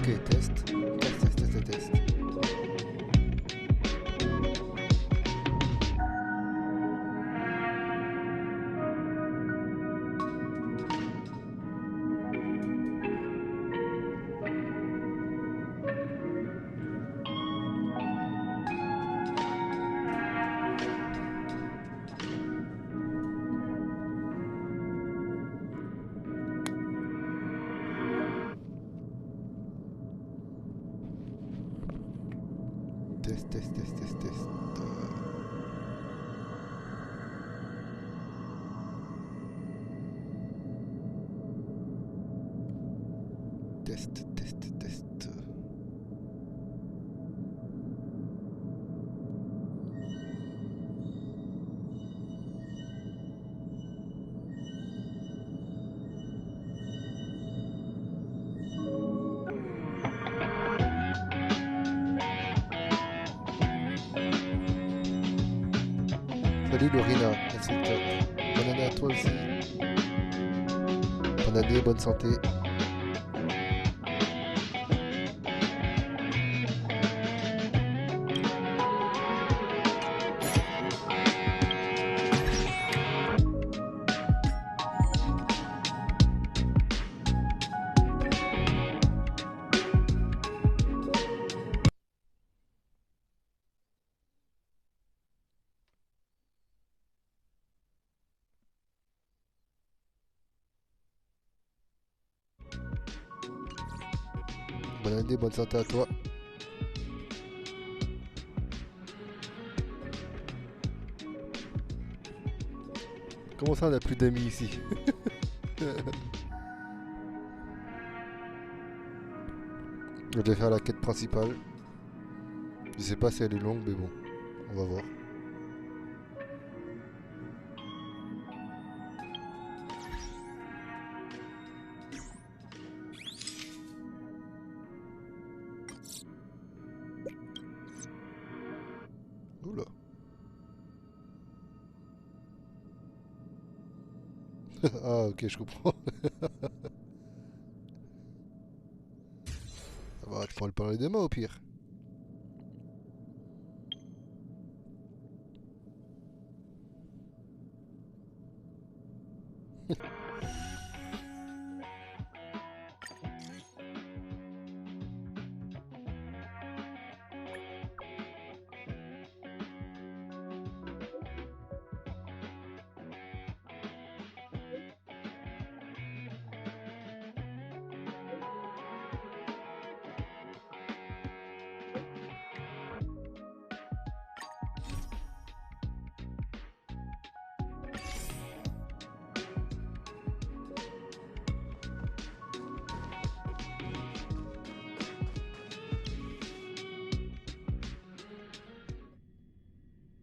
Ok, test. Test. Test. Salut Lorina, merci de toi. Bonne année à toi aussi. Bonne année, bonne santé. Bonne année, bonne santé à toi. Comment ça on n'a plus d'amis ici? Je vais faire la quête principale. Je sais pas si elle est longue mais bon, on va voir. Oula. Ah ok, je comprends. Ça va, tu pourras le parler demain au pire.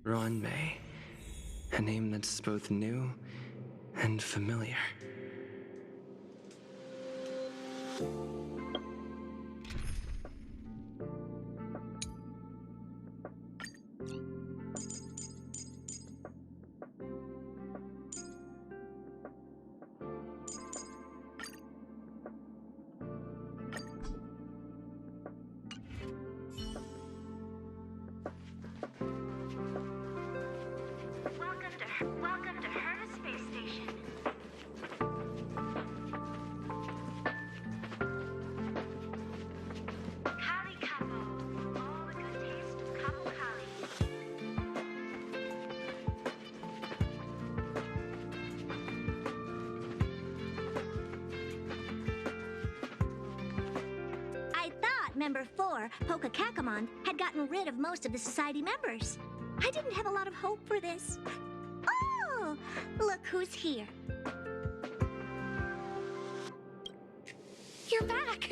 Ron May, a name that's both new and familiar. Welcome to Hermes Space Station. Kali Kapo, all the good taste of Kapo Kali. I thought Member 4, Poka Kakamon, had gotten rid of most of the Society members. I didn't have a lot of hope for this. Oh, look who's here. You're back.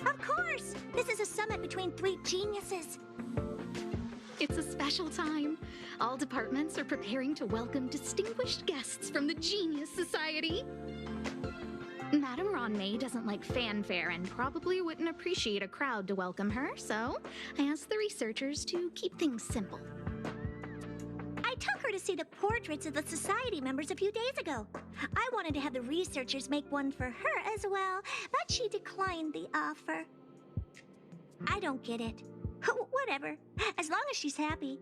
Of course. This is a summit between three geniuses. It's a special time. All departments are preparing to welcome distinguished guests from the Genius Society. Madame Ron May doesn't like fanfare and probably wouldn't appreciate a crowd to welcome her, so I asked the researchers to keep things simple. I took her to see the portraits of the society members a few days ago. I wanted to have the researchers make one for her as well, but she declined the offer. I don't get it. Whatever, as long as she's happy.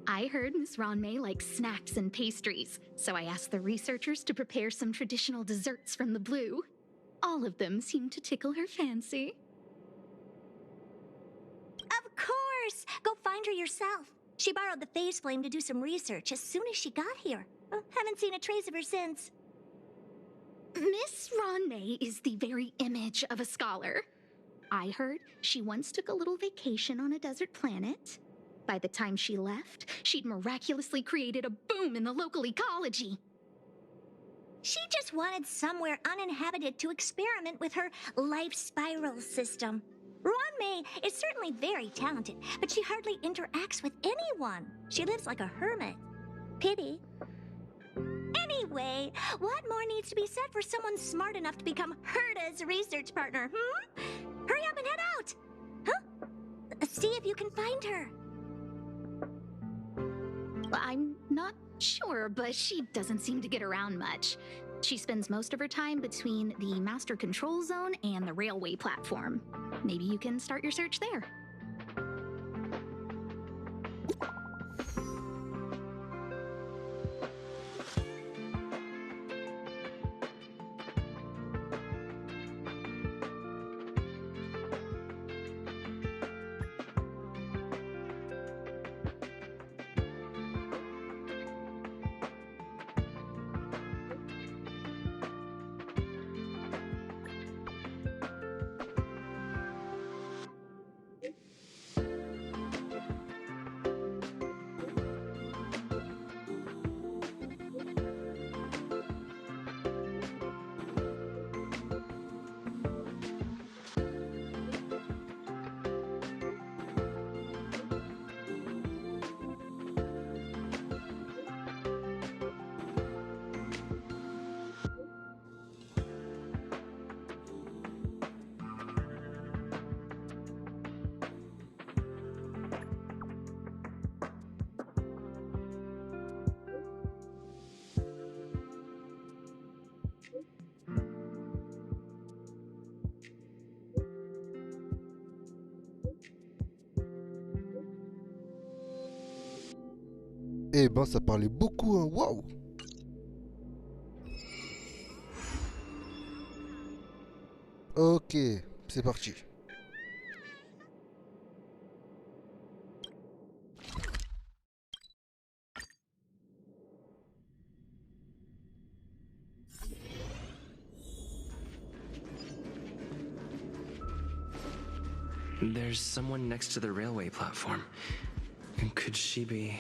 I heard Miss Ronmei likes snacks and pastries, so I asked the researchers to prepare some traditional desserts from the blue. All of them seemed to tickle her fancy. Of course! Go find her yourself. She borrowed the phase flame to do some research as soon as she got here. Haven't seen a trace of her since. Miss Ronmei is the very image of a scholar. I heard she once took a little vacation on a desert planet. By the time she left, she'd miraculously created a boom in the local ecology. She just wanted somewhere uninhabited to experiment with her life spiral system. Ronmei is certainly very talented, but she hardly interacts with anyone. She lives like a hermit. Pity. Anyway, what more needs to be said for someone smart enough to become Herta's research partner, Hurry up and head out! Huh? See if you can find her. I'm not sure, but she doesn't seem to get around much. She spends most of her time between the master control zone and the railway platform. Maybe you can start your search there. Eh ben, ça parlait beaucoup, hein. Waouh! Ok, c'est parti. There's someone next to the railway platform. Could she be...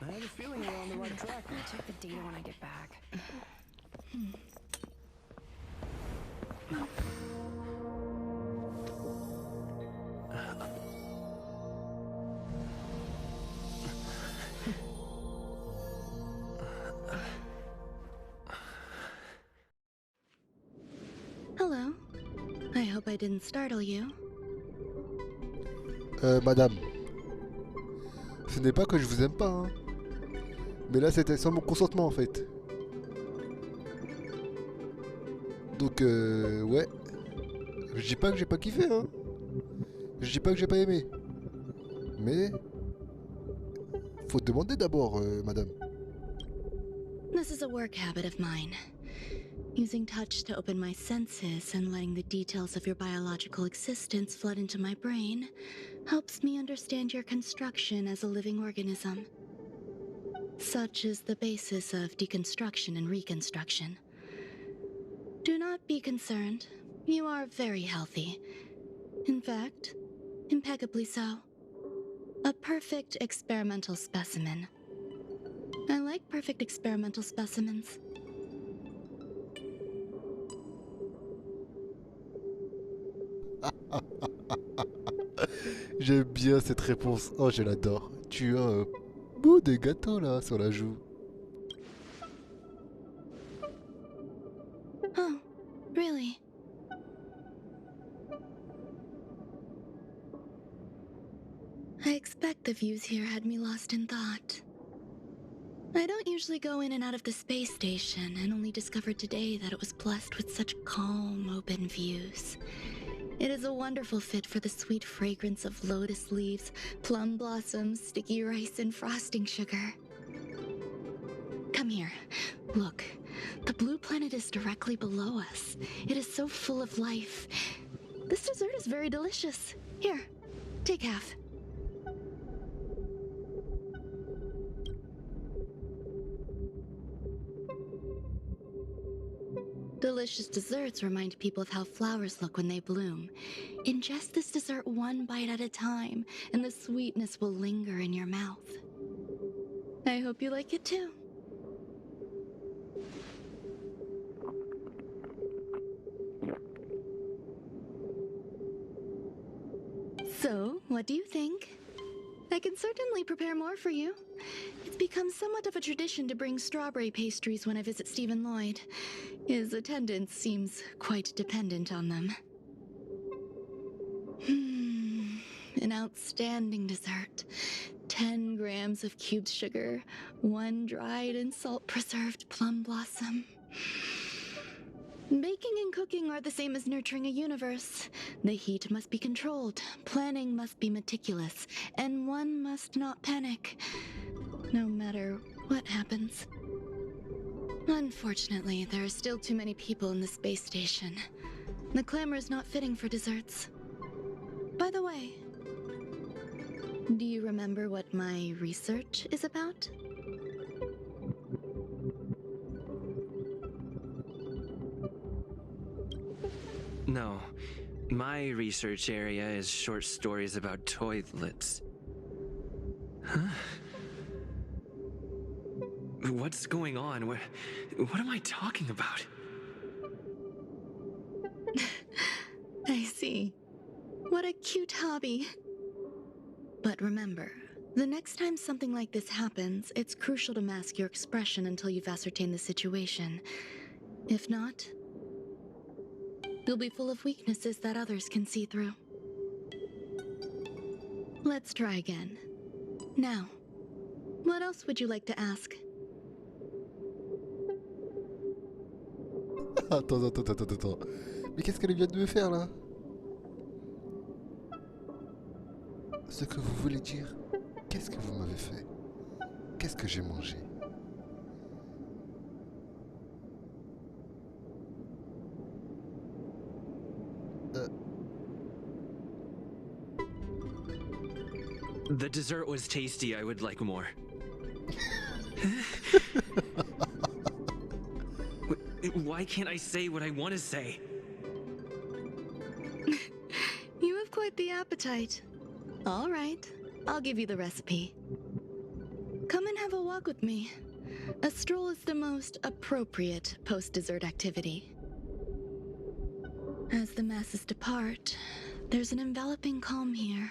I have a feeling we're on the right track. I'll check the data when I get back. Hello. I hope I didn't startle you. Madame. Ce n'est pas que je vous aime pas, hein. Mais là, c'était sans mon consentement, en fait. Donc, ouais. Je dis pas que j'ai pas kiffé, hein. Je dis pas que j'ai pas aimé. Mais... faut demander d'abord, madame. This is a work habit of mine. Using touch to open my senses and letting the details of your biological existence flood into my brain helps me understand your construction as a living organism. Such is the basis of deconstruction and reconstruction. Do not be concerned. You are very healthy. In fact, impeccably so. A perfect experimental specimen. I like perfect experimental specimens. J'aime bien cette réponse. Oh, je l'adore. Tu as un bout de gâteau là sur la joue. Oh, expect the views here had me lost in thought. I don't usually go in and out of the space station, and only discovered today that it was blessed with such calm, open views. It is a wonderful fit for the sweet fragrance of lotus leaves, plum blossoms, sticky rice, and frosting sugar. Come here. Look, the blue planet is directly below us. It is so full of life. This dessert is very delicious. Here, take half. Delicious desserts remind people of how flowers look when they bloom. Ingest this dessert one bite at a time, and the sweetness will linger in your mouth. I hope you like it too. So, what do you think? I can certainly prepare more for you. It's become somewhat of a tradition to bring strawberry pastries when I visit Stephen Lloyd. His attendance seems quite dependent on them. An outstanding dessert. 10 grams of cubed sugar, 1 dried and salt-preserved plum blossom. Baking and cooking are the same as nurturing a universe. The heat must be controlled, planning must be meticulous, and one must not panic, no matter what happens. Unfortunately, there are still too many people in the space station. The clamor is not fitting for desserts. By the way, do you remember what my research is about? No. My research area is short stories about toilets. Huh? What's going on? What am I talking about? I see. What a cute hobby. But remember, the next time something like this happens, it's crucial to mask your expression until you've ascertained the situation. If not, you'll be full of weaknesses that others can see through. Let's try again. Now, what else would you like to ask? Attends. Mais qu'est-ce qu'elle vient de me faire là? Ce que vous voulez dire, qu'est-ce que vous m'avez fait? Qu'est-ce que j'ai mangé? The dessert was tasty. I would like more. Why can't I say what I want to say? You have quite the appetite. All right, I'll give you the recipe. Come and have a walk with me. A stroll is the most appropriate post-dessert activity. As the masses depart, there's an enveloping calm here.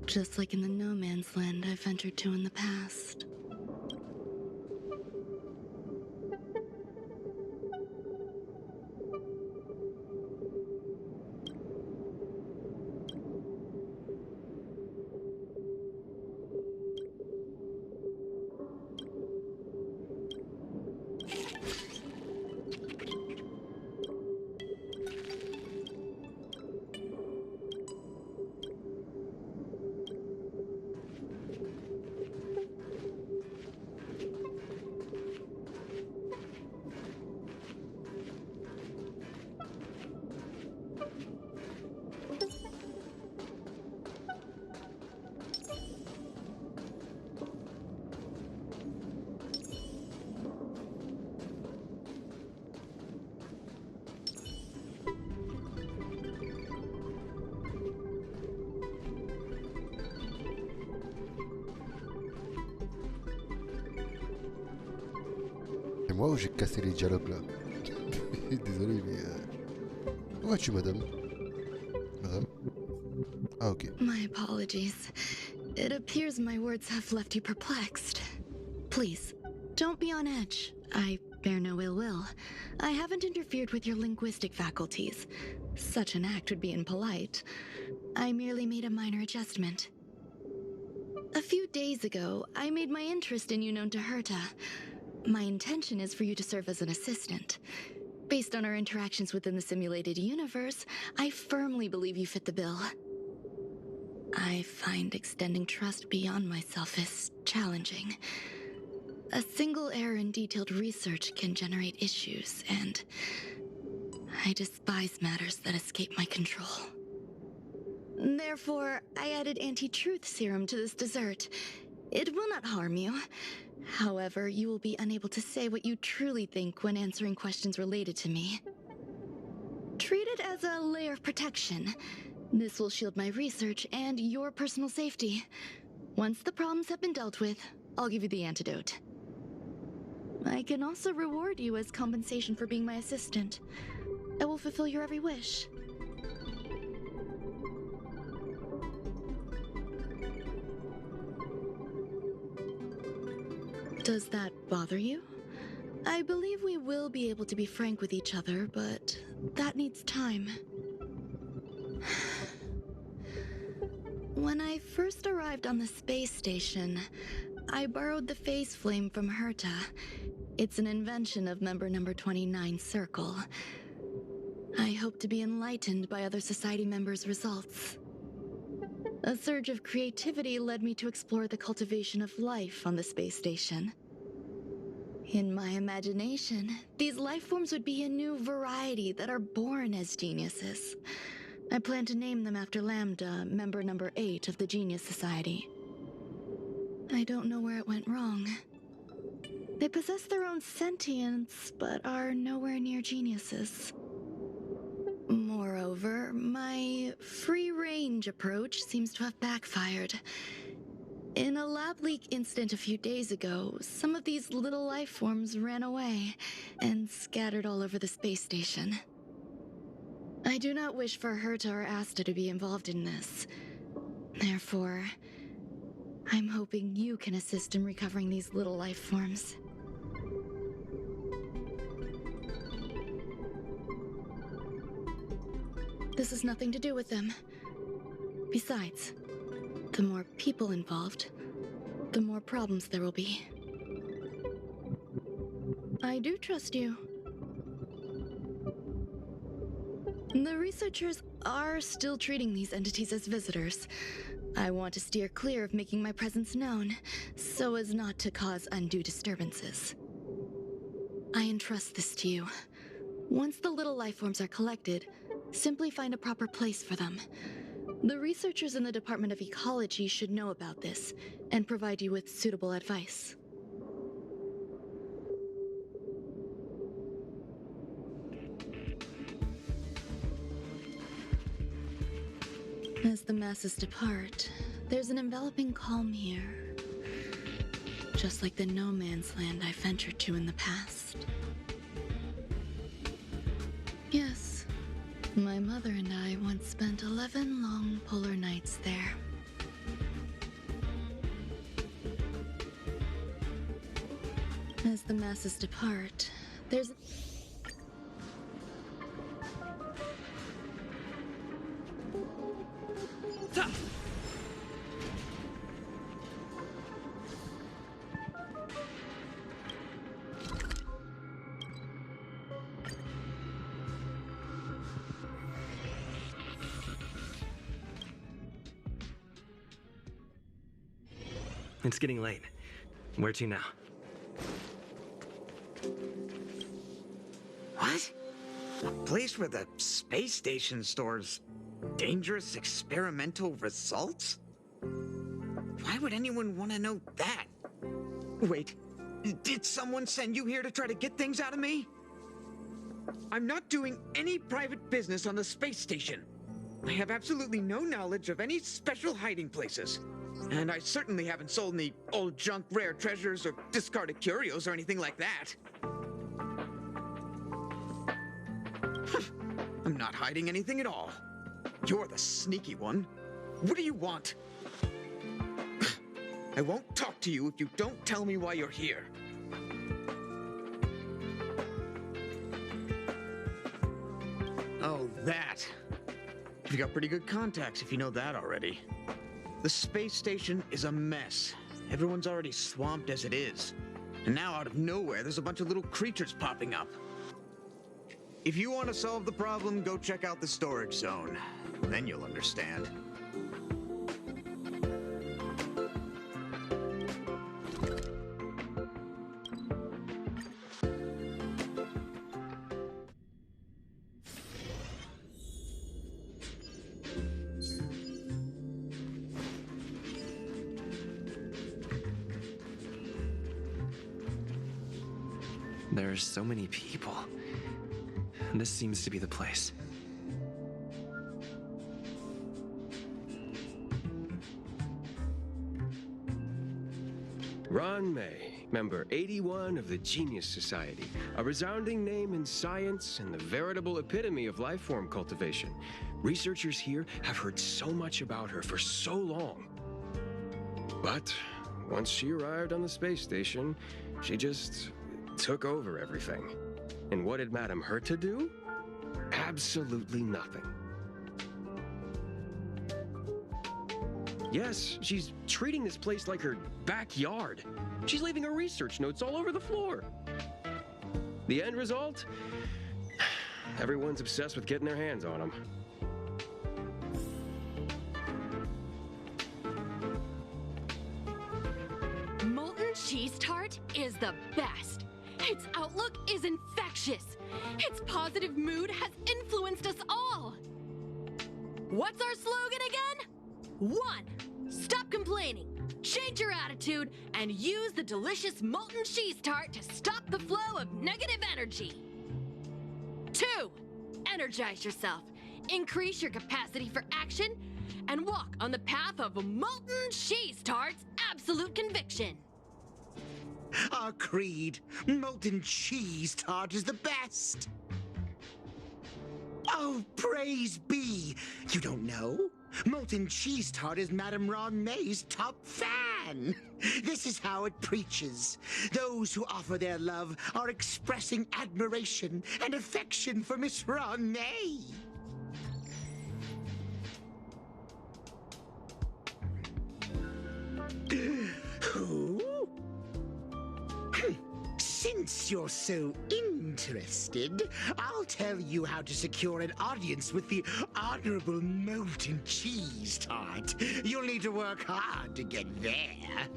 Just like in the no man's land I've ventured to in the past. C'est moi ou j'ai cassé les dialogues là? Désolé mais... Où vas-tu madame? Madame? Ah ok. My apologies. It appears my words have left you perplexed. Please, don't be on edge. I bear no ill will. I haven't interfered with your linguistic faculties. Such an act would be impolite. I merely made a minor adjustment. A few days ago, I made my interest in you known to Herta. My intention is for you to serve as an assistant. Based on our interactions within the simulated universe, I firmly believe you fit the bill. I find extending trust beyond myself is challenging. A single error in detailed research can generate issues, and I despise matters that escape my control. Therefore, I added anti-truth serum to this dessert. It will not harm you. However, you will be unable to say what you truly think when answering questions related to me. Treat it as a layer of protection. This will shield my research and your personal safety. Once the problems have been dealt with, I'll give you the antidote. I can also reward you as compensation for being my assistant. I will fulfill your every wish. Does that bother you? I believe we will be able to be frank with each other, but that needs time. When I first arrived on the space station, I borrowed the phase flame from Herta. It's an invention of member number 29 Circle. I hope to be enlightened by other society members' results. A surge of creativity led me to explore the cultivation of life on the space station. In my imagination, these life forms would be a new variety that are born as geniuses. I plan to name them after Lambda, member number 8 of the Genius Society. I don't know where it went wrong. They possess their own sentience, but are nowhere near geniuses. Moreover, my free-range approach seems to have backfired. In a lab leak incident a few days ago, some of these little life forms ran away and scattered all over the space station. I do not wish for Herta or Asta to be involved in this. Therefore, I'm hoping you can assist in recovering these little life forms. This has nothing to do with them. Besides, the more people involved, the more problems there will be. I do trust you. The researchers are still treating these entities as visitors. I want to steer clear of making my presence known, so as not to cause undue disturbances. I entrust this to you. Once the little life forms are collected, simply find a proper place for them. The researchers in the Department of Ecology should know about this and provide you with suitable advice. As the masses depart, there's an enveloping calm here. Just like the no-man's land I ventured to in the past. Yes, my mother and I once spent 11 long polar nights there. As the masses depart, there's... It's getting late. Where to now? What? A place where the space station stores dangerous experimental results? Why would anyone want to know that? Wait, did someone send you here to try to get things out of me? I'm not doing any private business on the space station. I have absolutely no knowledge of any special hiding places. And I certainly haven't sold any old junk rare treasures or discarded curios or anything like that. I'm not hiding anything at all. You're the sneaky one. What do you want? I won't talk to you if you don't tell me why you're here. Oh, that. You've got pretty good contacts if you know that already. The space station is a mess. Everyone's already swamped as it is. And now out of nowhere, there's a bunch of little creatures popping up. If you want to solve the problem, go check out the storage zone. Then you'll understand. There are so many people. This seems to be the place. Ron May, member 81 of the Genius Society, a resounding name in science and the veritable epitome of life form cultivation. Researchers here have heard so much about her for so long. But once she arrived on the space station, she just took over everything. And what did Madame hurt to do? Absolutely nothing. Yes, she's treating this place like her backyard. She's leaving her research notes all over the floor. The end result? Everyone's obsessed with getting their hands on them. Molten cheese tart is the best. Its outlook is infectious. Its positive mood has influenced us all. What's our slogan again? 1. Stop complaining, change your attitude, and use the delicious molten cheese tart to stop the flow of negative energy. 2. Energize yourself, increase your capacity for action, and walk on the path of molten cheese tart's absolute conviction. Our creed, molten cheese tart is the best. Oh, praise be. You don't know? Molten cheese tart is Madame Ron May's top fan. This is how it preaches. Those who offer their love are expressing admiration and affection for Miss Ron May. Who? Since you're so interested, I'll tell you how to secure an audience with the Honorable Molten Cheese Tart. You'll need to work hard to get there.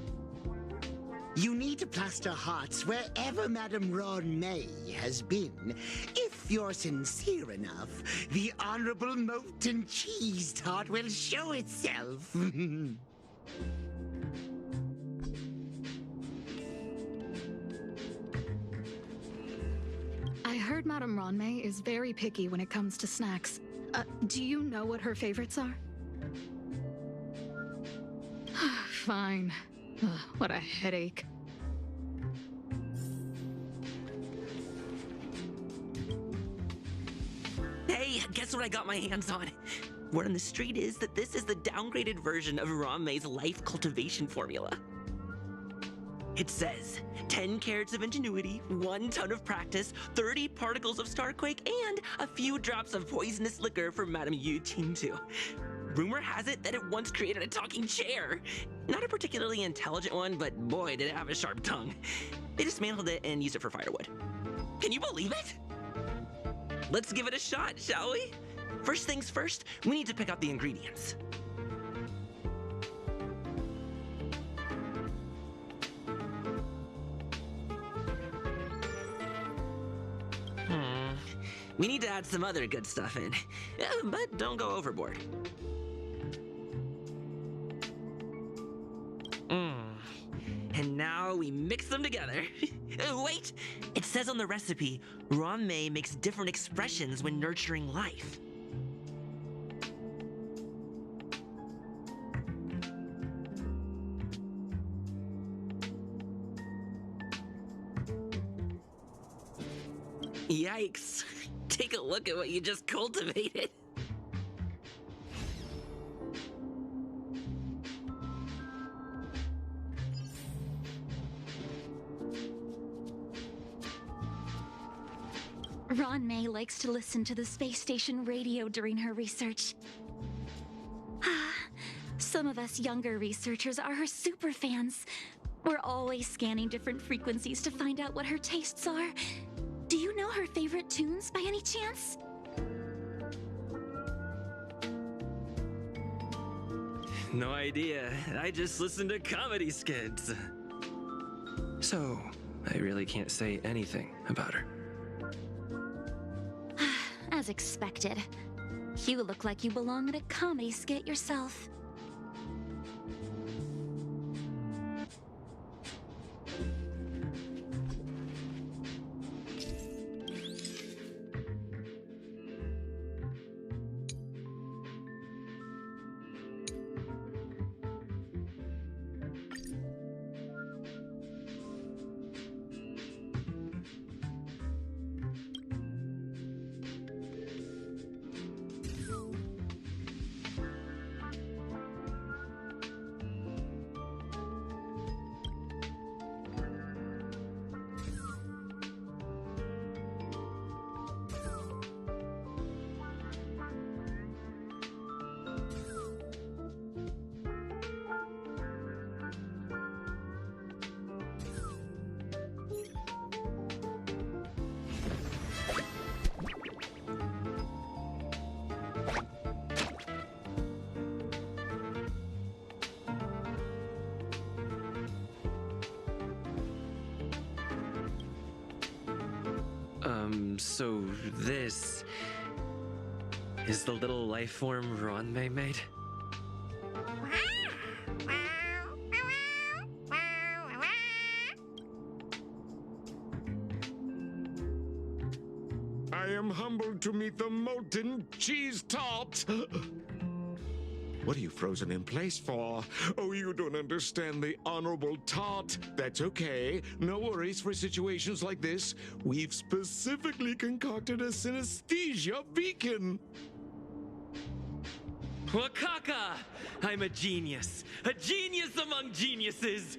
You need to plaster hearts wherever Madame Ron May has been. If you're sincere enough, the Honorable Molten Cheese Tart will show itself. I heard Madame Ron May is very picky when it comes to snacks. Do you know what her favorites are? Fine. Ugh, what a headache. Hey, guess what I got my hands on? Word on the street is that this is the downgraded version of Ron May's life cultivation formula. It says 10 carats of ingenuity, 1 ton of practice, 30 particles of starquake, and a few drops of poisonous liquor for Madame Yu Ting-Tu. Rumor has it that it once created a talking chair. Not a particularly intelligent one, but boy, did it have a sharp tongue. They dismantled it and used it for firewood. Can you believe it? Let's give it a shot, shall we? First things first, we need to pick out the ingredients. We need to add some other good stuff in, but don't go overboard. And now we mix them together. Wait! It says on the recipe, Ron May makes different expressions when nurturing life. Yikes. Take a look at what you just cultivated. Ron May likes to listen to the space station radio during her research. Some of us younger researchers are her super fans. We're always scanning different frequencies to find out what her tastes are. Do you know her favorite tunes by any chance? No idea. I just listen to comedy skits. So, I really can't say anything about her. As expected. You look like you belong in a comedy skit yourself. So this is the little life form Ronmei made? I am humbled to meet the molten cheese tart. What are you frozen in place for? Oh, you don't understand the honorable tart. That's okay. No worries for situations like this. We've specifically concocted a synesthesia beacon. Wakaka! I'm a genius. A genius among geniuses!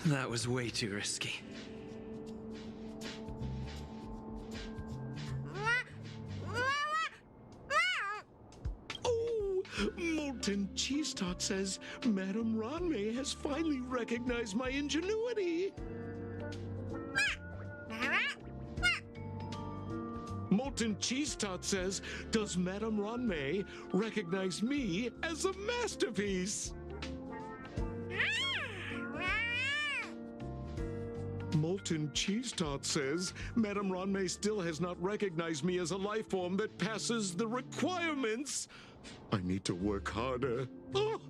That was way too risky. Oh, Molten Cheese Tart says Madame Ronmei has finally recognized my ingenuity. Molten Cheese Tart says, does Madame Ronmei recognize me as a masterpiece? Molten Cheese Tart says, Madame Ronmei still has not recognized me as a life form that passes the requirements. I need to work harder. Oh,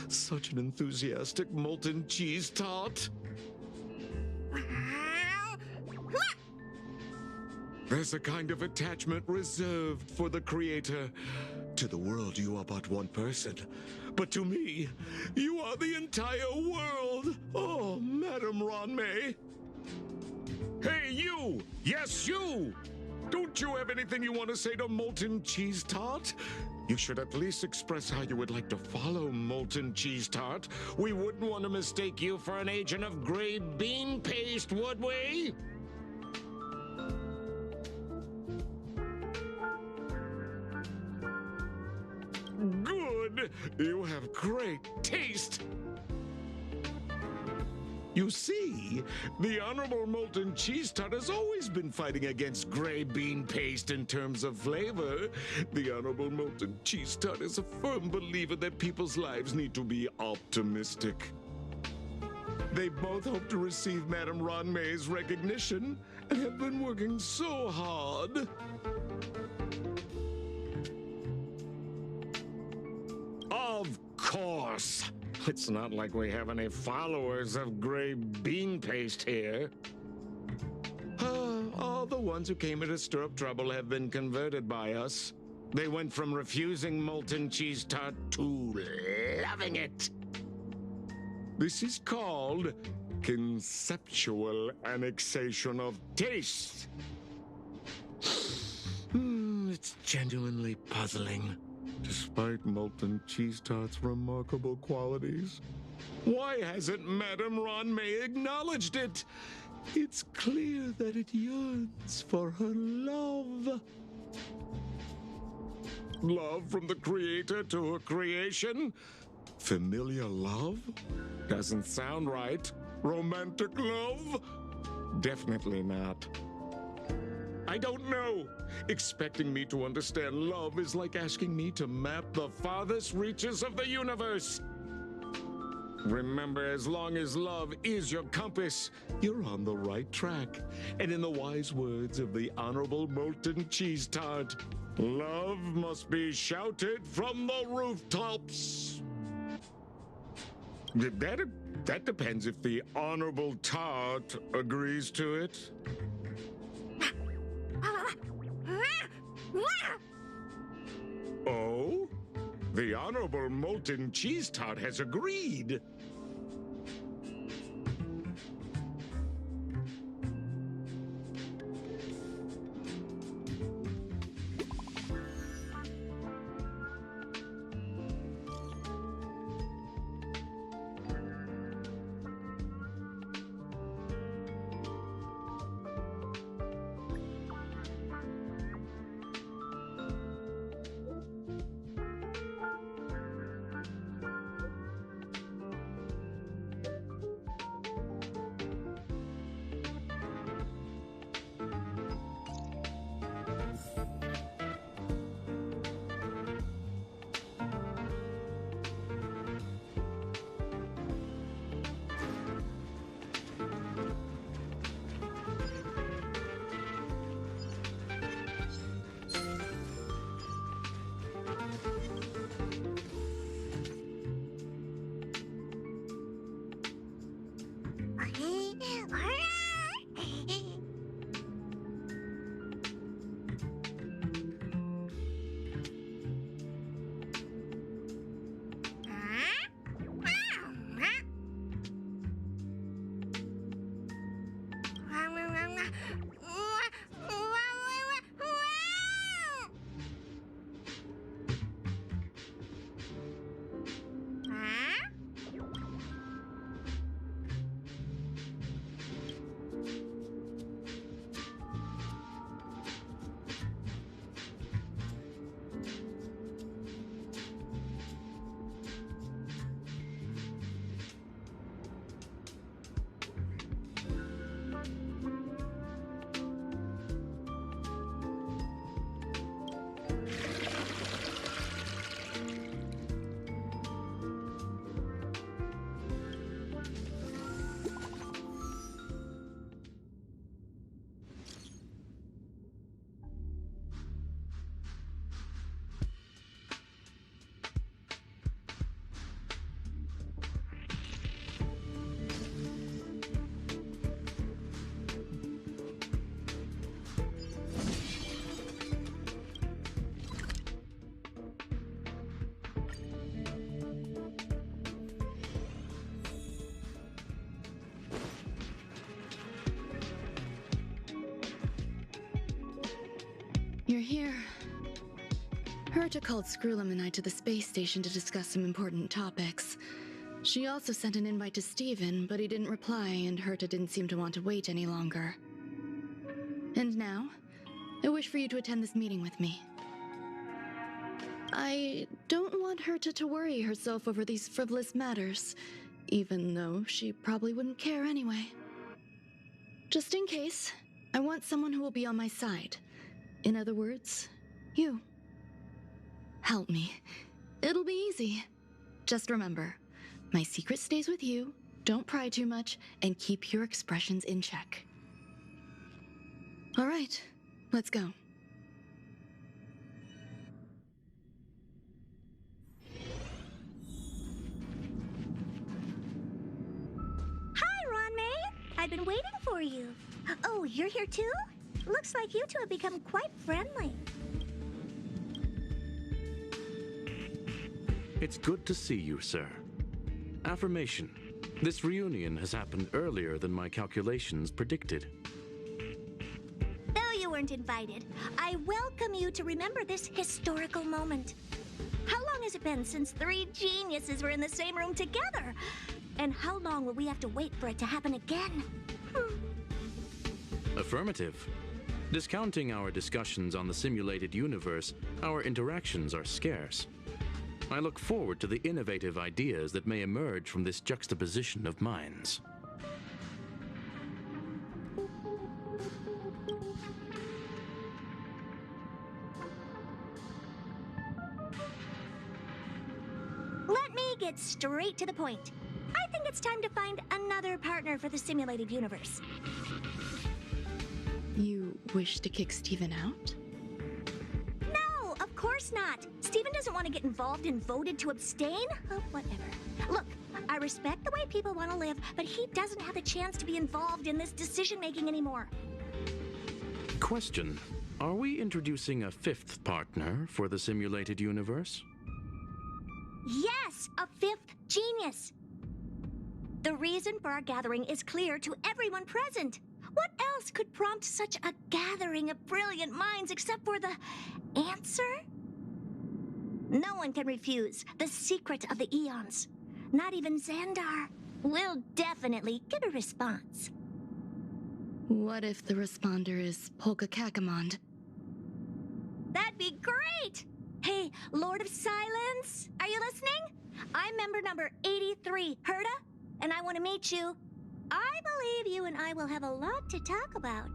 such an enthusiastic Molten Cheese Tart. There's a kind of attachment reserved for the creator. To the world, you are but one person. But to me, you are the entire world. Oh, Madame Ronmei. Hey, you! Yes, you! Don't you have anything you want to say to Molten Cheese Tart? You should at least express how you would like to follow Molten Cheese Tart. We wouldn't want to mistake you for an agent of gray bean paste, would we? Good! You have great taste! You see, the Honorable Molten Cheese Tart has always been fighting against gray bean paste in terms of flavor. The Honorable Molten Cheese Tart is a firm believer that people's lives need to be optimistic. They both hope to receive Madame Ronmei's recognition and have been working so hard. Of course. It's not like we have any followers of gray bean paste here. All the ones who came here to stir up trouble have been converted by us. They went from refusing Molten Cheese Tart to loving it. This is called conceptual annexation of taste. It's genuinely puzzling. Despite Molten Cheese Tart's remarkable qualities, why hasn't Madame Ronmei acknowledged it? It's clear that it yearns for her love. Love from the creator to her creation? Familiar love? Doesn't sound right. Romantic love? Definitely not. I don't know. Expecting me to understand love is like asking me to map the farthest reaches of the universe. Remember, as long as love is your compass, you're on the right track. And in the wise words of the Honorable Molten Cheese Tart, love must be shouted from the rooftops. That depends if the Honorable Tart agrees to it. Oh? The Honorable Molten Cheese Tart has agreed. You're here. Herta called Screwlum and I to the space station to discuss some important topics. She also sent an invite to Steven, but he didn't reply, and Herta didn't seem to want to wait any longer. And now, I wish for you to attend this meeting with me. I don't want Herta to worry herself over these frivolous matters, even though she probably wouldn't care anyway. Just in case, I want someone who will be on my side. In other words, you. Help me. It'll be easy. Just remember, my secret stays with you, don't pry too much, and keep your expressions in check. All right, let's go. Hi, Ron-May. I've been waiting for you. Oh, you're here too? Looks like you two have become quite friendly. It's good to see you, sir. Affirmation. This reunion has happened earlier than my calculations predicted. Though you weren't invited, I welcome you to remember this historical moment. How long has it been since 3 geniuses were in the same room together? And how long will we have to wait for it to happen again? Affirmative. Discounting our discussions on the simulated universe, our interactions are scarce. I look forward to the innovative ideas that may emerge from this juxtaposition of minds. Let me get straight to the point. I think it's time to find another partner for the simulated universe. You wish to kick Steven out? No, of course not. Steven doesn't want to get involved and voted to abstain. Oh, whatever. Look, I respect the way people want to live, but he doesn't have the chance to be involved in this decision-making anymore. Question. Are we introducing a fifth partner for the simulated universe? Yes, a fifth genius. The reason for our gathering is clear to everyone present. What else could prompt such a gathering of brilliant minds except for the answer? No one can refuse the secret of the eons. Not even Xandar. We'll definitely get a response. What if the responder is Polka Kakamond? That'd be great! Hey, Lord of Silence, are you listening? I'm member number 83, Herda, and I want to meet you. I believe you and I will have a lot to talk about.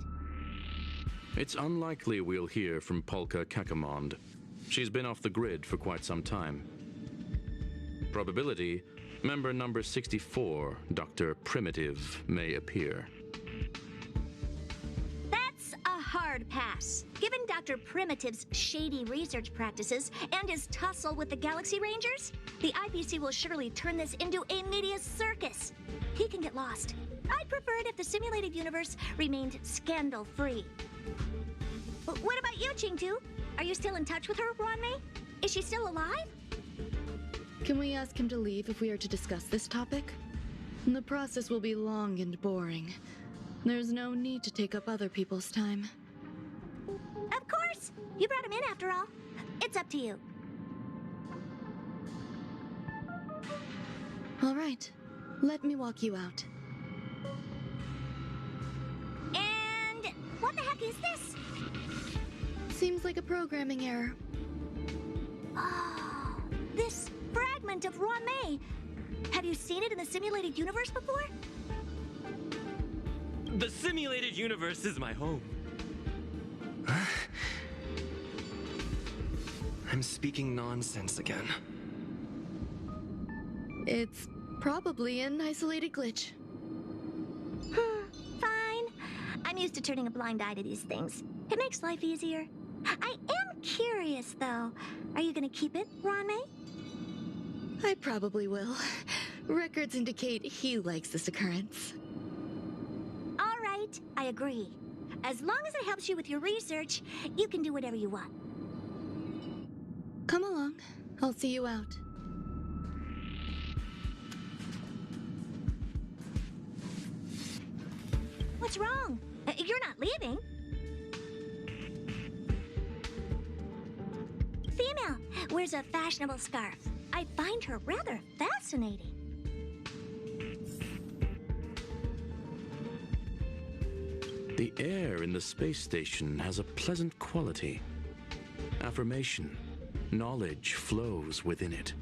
It's unlikely we'll hear from Polka Kakamond. She's been off the grid for quite some time. Probability, member number 64, Dr. Primitive, may appear. That's a hard pass. Given Dr. Primitive's shady research practices and his tussle with the Galaxy Rangers, the IPC will surely turn this into a media circus. He can get lost. I'd prefer it if the simulated universe remained scandal-free. What about you, Chingtu? Are you still in touch with her, Ronmei? Is she still alive? Can we ask him to leave if we are to discuss this topic? The process will be long and boring. There's no need to take up other people's time. Of course! You brought him in after all. It's up to you. All right. Let me walk you out. And what the heck is this? Seems like a programming error. Oh, this fragment of Ronmei. Have you seen it in the simulated universe before? The simulated universe is my home. I'm speaking nonsense again. It's probably an isolated glitch. Fine. I'm used to turning a blind eye to these things. It makes life easier. I am curious, though. Are you gonna keep it, Ronmei? I probably will. Records indicate he likes this occurrence. All right, I agree. As long as it helps you with your research, you can do whatever you want. Come along. I'll see you out. What's wrong? You're not leaving. Female, wears a fashionable scarf. I find her rather fascinating. The air in the space station has a pleasant quality. Affirmation. Knowledge flows within it.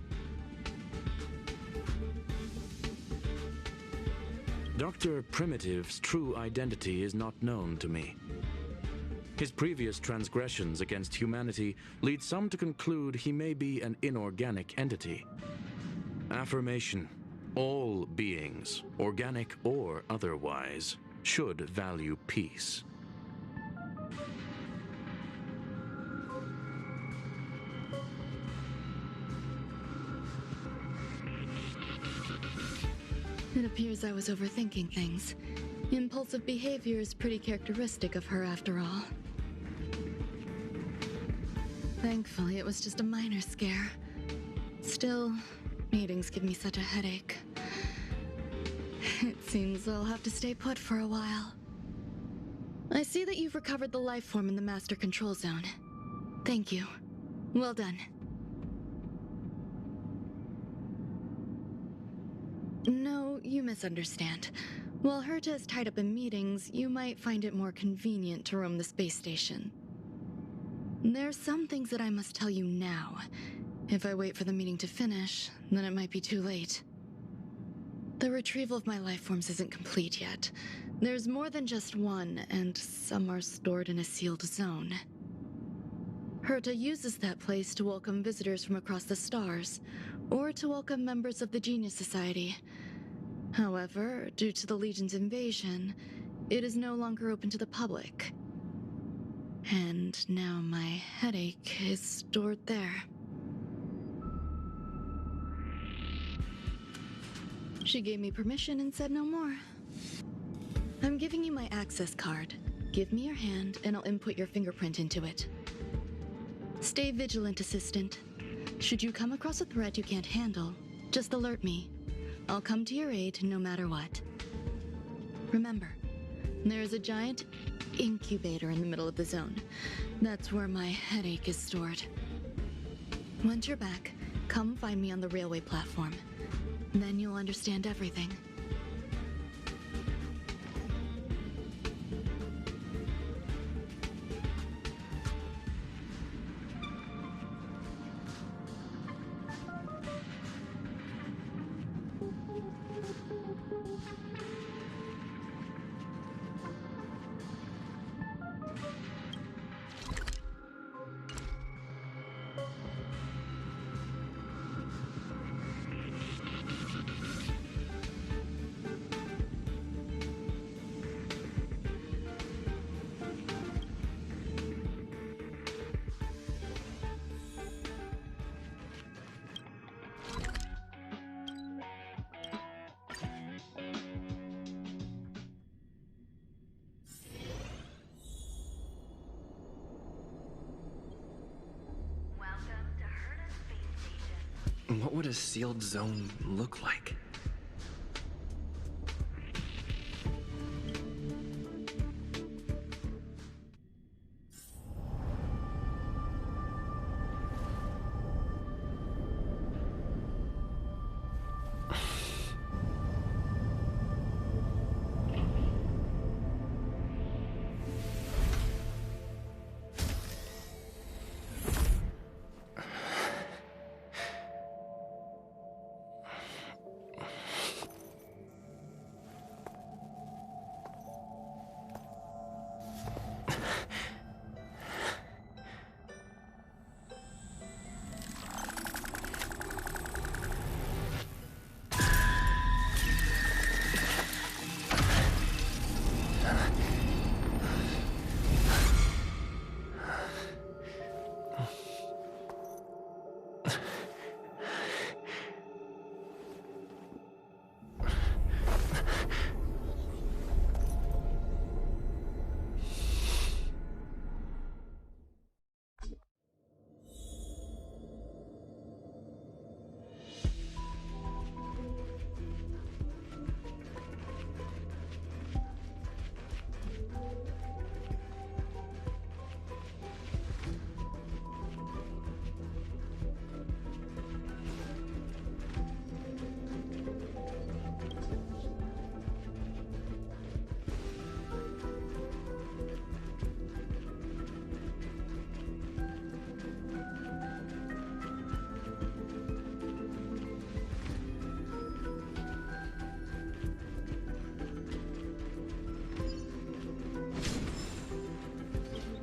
Dr. Primitive's true identity is not known to me. His previous transgressions against humanity lead some to conclude he may be an inorganic entity. Affirmation. All beings, organic or otherwise, should value peace. It appears I was overthinking things. Impulsive behavior is pretty characteristic of her after all. Thankfully, it was just a minor scare. Still, meetings give me such a headache. It seems I'll have to stay put for a while. I see that you've recovered the life form in the master control zone. Thank you. Well done. No, you misunderstand. While Herta is tied up in meetings, you might find it more convenient to roam the space station. There's some things that I must tell you now. If I wait for the meeting to finish, then it might be too late. The retrieval of my life forms isn't complete yet. There's more than just one, and some are stored in a sealed zone. Herta uses that place to welcome visitors from across the stars, or to welcome members of the Genius Society. However, due to the Legion's invasion, it is no longer open to the public. And now my headache is stored there. She gave me permission and said no more. I'm giving you my access card. Give me your hand and I'll input your fingerprint into it. Stay vigilant, Assistant. Should you come across a threat you can't handle, just alert me. I'll come to your aid no matter what. Remember, there is a giant incubator in the middle of the zone. That's where my headache is stored. Once you're back, come find me on the railway platform. Then you'll understand everything. What would a sealed zone look like?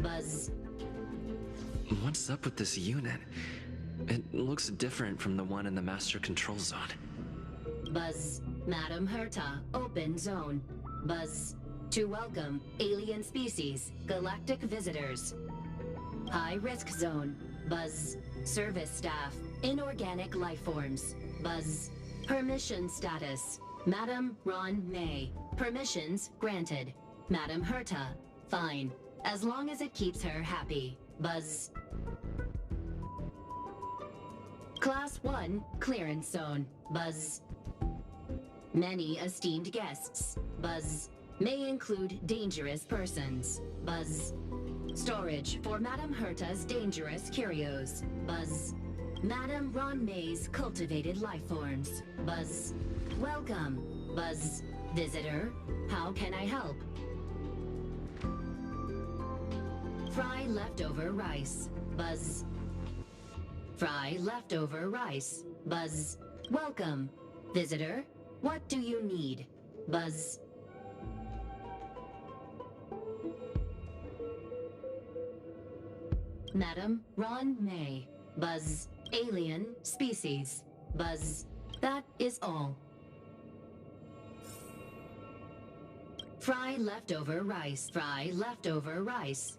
Buzz. What's up with this unit? It looks different from the one in the Master Control Zone. Buzz. Madam Herta, open zone. Buzz. To welcome alien species, galactic visitors. High risk zone. Buzz. Service staff, inorganic life forms. Buzz. Permission status. Madam Ron May. Permissions granted. Madam Herta. Fine. As long as it keeps her happy. Buzz. Class 1, clearance zone. Buzz. Many esteemed guests. Buzz. May include dangerous persons. Buzz. Storage for Madam Herta's dangerous curios. Buzz. Madam Ron May's cultivated life forms. Buzz. Welcome. Buzz. Visitor. How can I help? Fry leftover rice. Buzz. Fry leftover rice. Buzz. Welcome. Visitor. What do you need? Buzz. Madam Ron May. Buzz. Alien species. Buzz. That is all. Fry leftover rice. Fry leftover rice.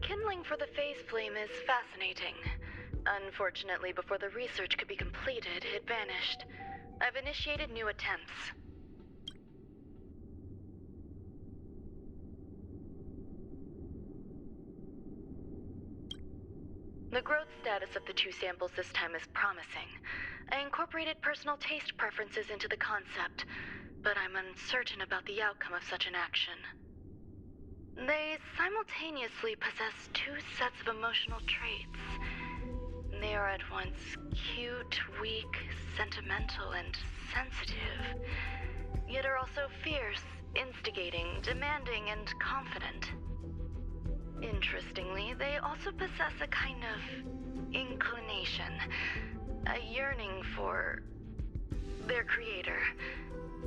Kindling for the phase flame is fascinating. Unfortunately, before the research could be completed, it vanished. I've initiated new attempts. The growth status of the two samples this time is promising. I incorporated personal taste preferences into the concept, but I'm uncertain about the outcome of such an action. They simultaneously possess two sets of emotional traits. They are at once cute, weak, sentimental, and sensitive, yet are also fierce, instigating, demanding, and confident. Interestingly, they also possess a kind of inclination, a yearning for their creator.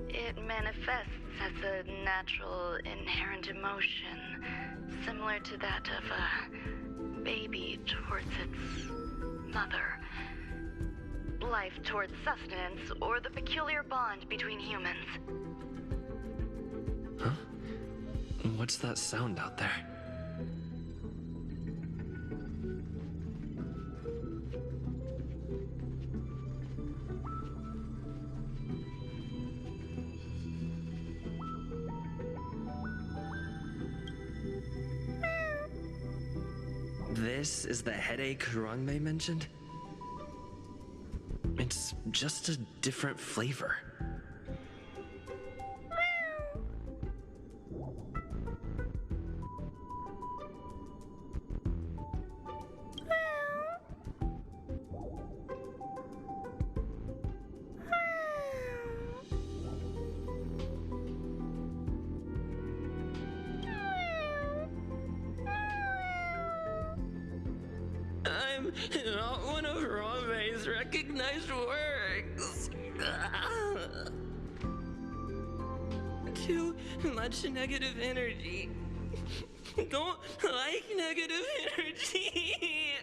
It manifests as a natural, inherent emotion, similar to that of a baby towards its mother. Life towards sustenance, or the peculiar bond between humans. Huh? What's that sound out there? This is the headache Couronne mentioned? It's just a different flavor. I'm not one of Ramei's recognized words. Too much negative energy. Don't like negative energy.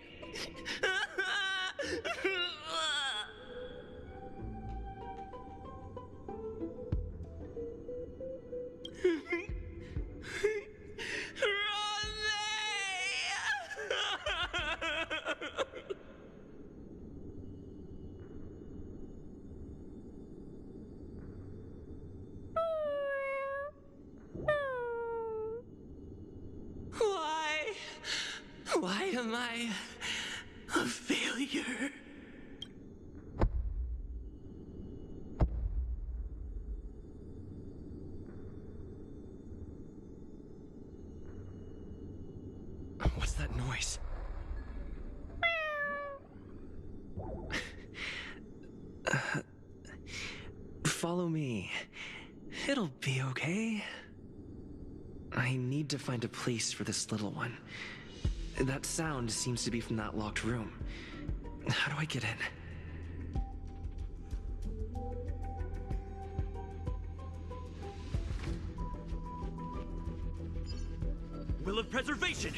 Why am I a failure? What's that noise? Follow me. It'll be okay. I need to find a place for this little one. That sound seems to be from that locked room. How do I get in? Will of preservation!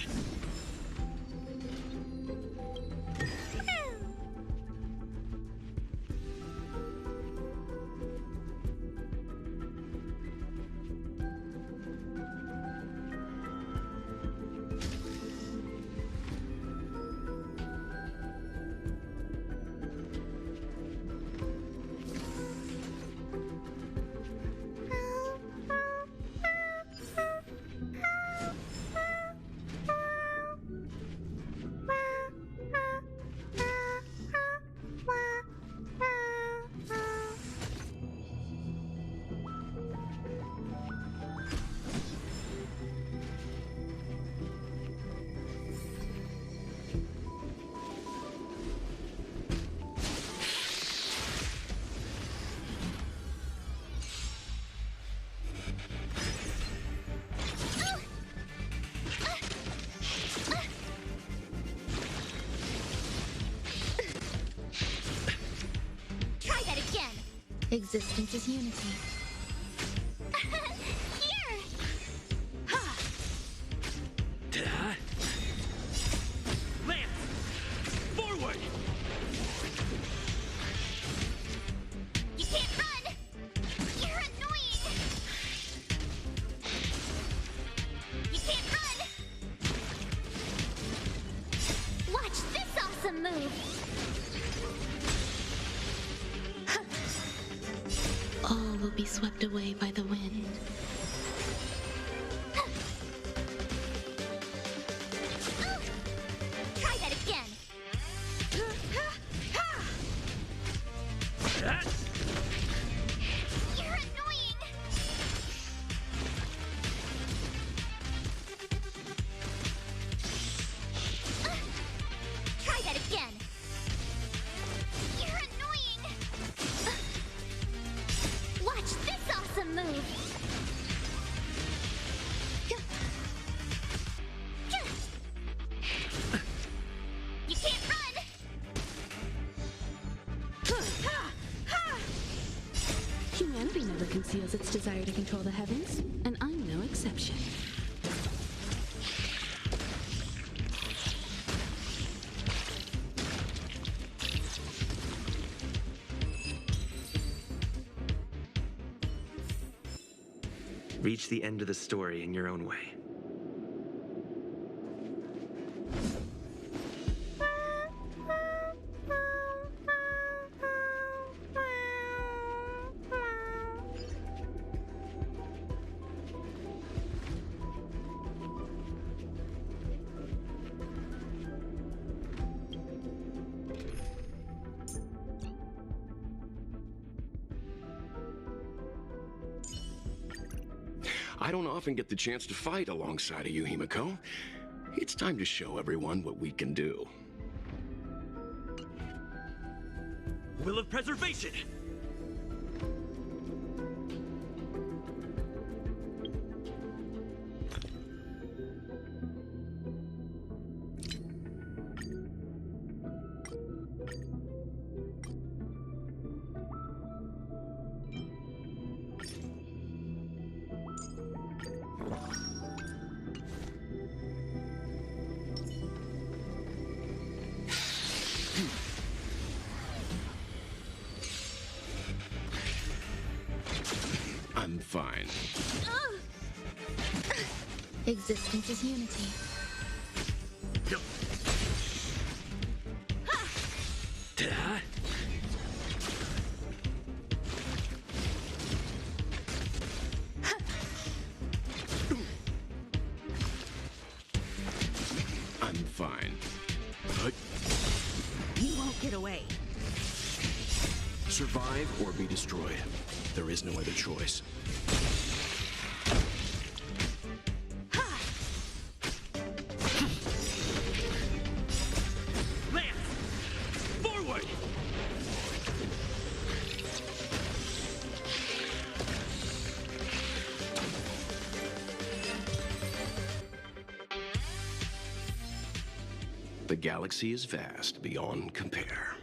Existence is unity. Here! Lance! Forward! You can't run! You're annoying! You can't run! Watch this awesome move! All will be swept away by the wind. Try that again! You're annoying! Try that again! You're annoying! Watch this awesome move! You can't run! Humanity never conceals its desire to control the heavens, and I'm no exception. Reach the end of the story in your own way. I don't often get the chance to fight alongside of you, Himiko. It's time to show everyone what we can do. Will of preservation! I'm fine. Existence is unity. I'm fine. You won't get away. Survive or be destroyed. There is no other choice. Lance! Forward! The galaxy is vast beyond compare.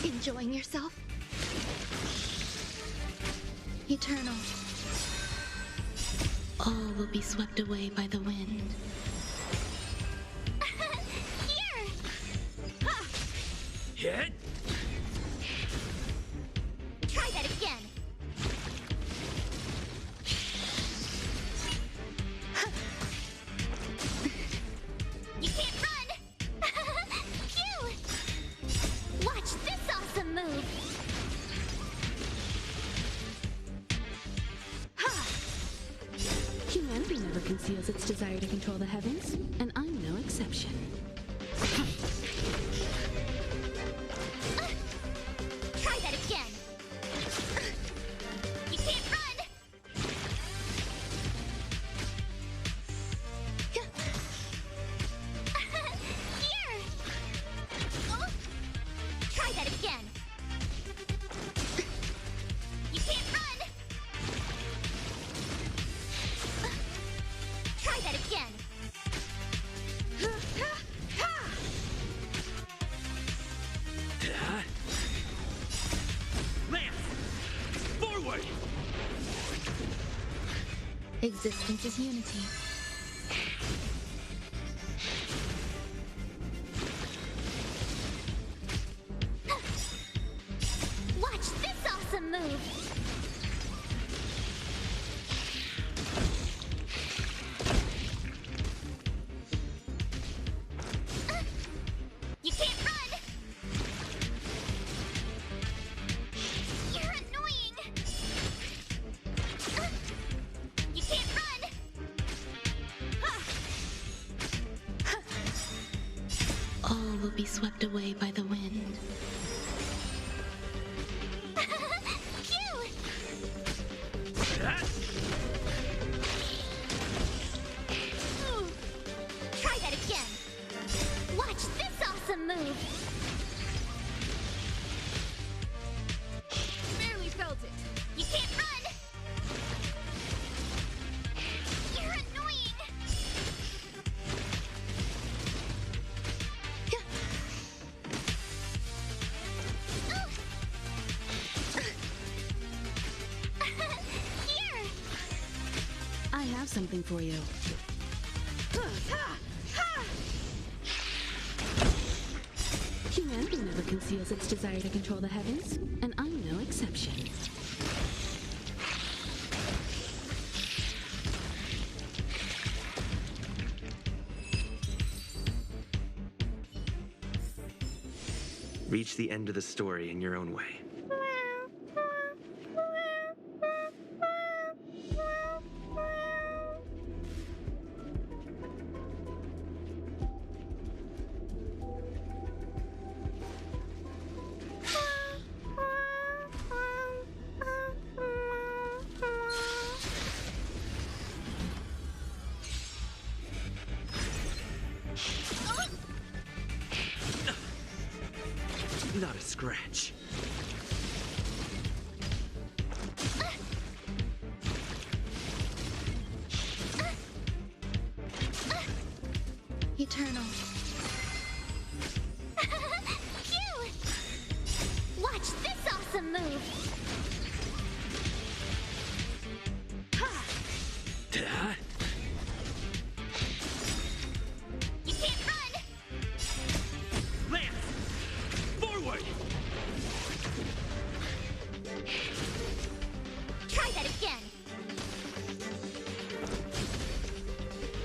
Enjoying yourself? Eternal. All will be swept away by the wind. Here! Hit! Try that again. You can't run! Phew! Watch this awesome move! Humanity never conceals its desire to control the heavens, and I'm no exception. Try that again. You can't run! Here! Try that again. You can't run! Try that again. Lance! Forward! Existence is unity. Watch this awesome move! You can't run! You're annoying! You can't run! All will be swept away by the wind. Phew! Try that again. Watch this awesome move. Barely felt it. You can't run. You're annoying. Here. I have something for you. Humanity never conceals its desire to control the heavens, and I'm no exception. Reach the end of the story in your own way. Not a scratch. Eternal. Phew! Watch this awesome move! Duh. You can't run! Lance! Forward! Try that again!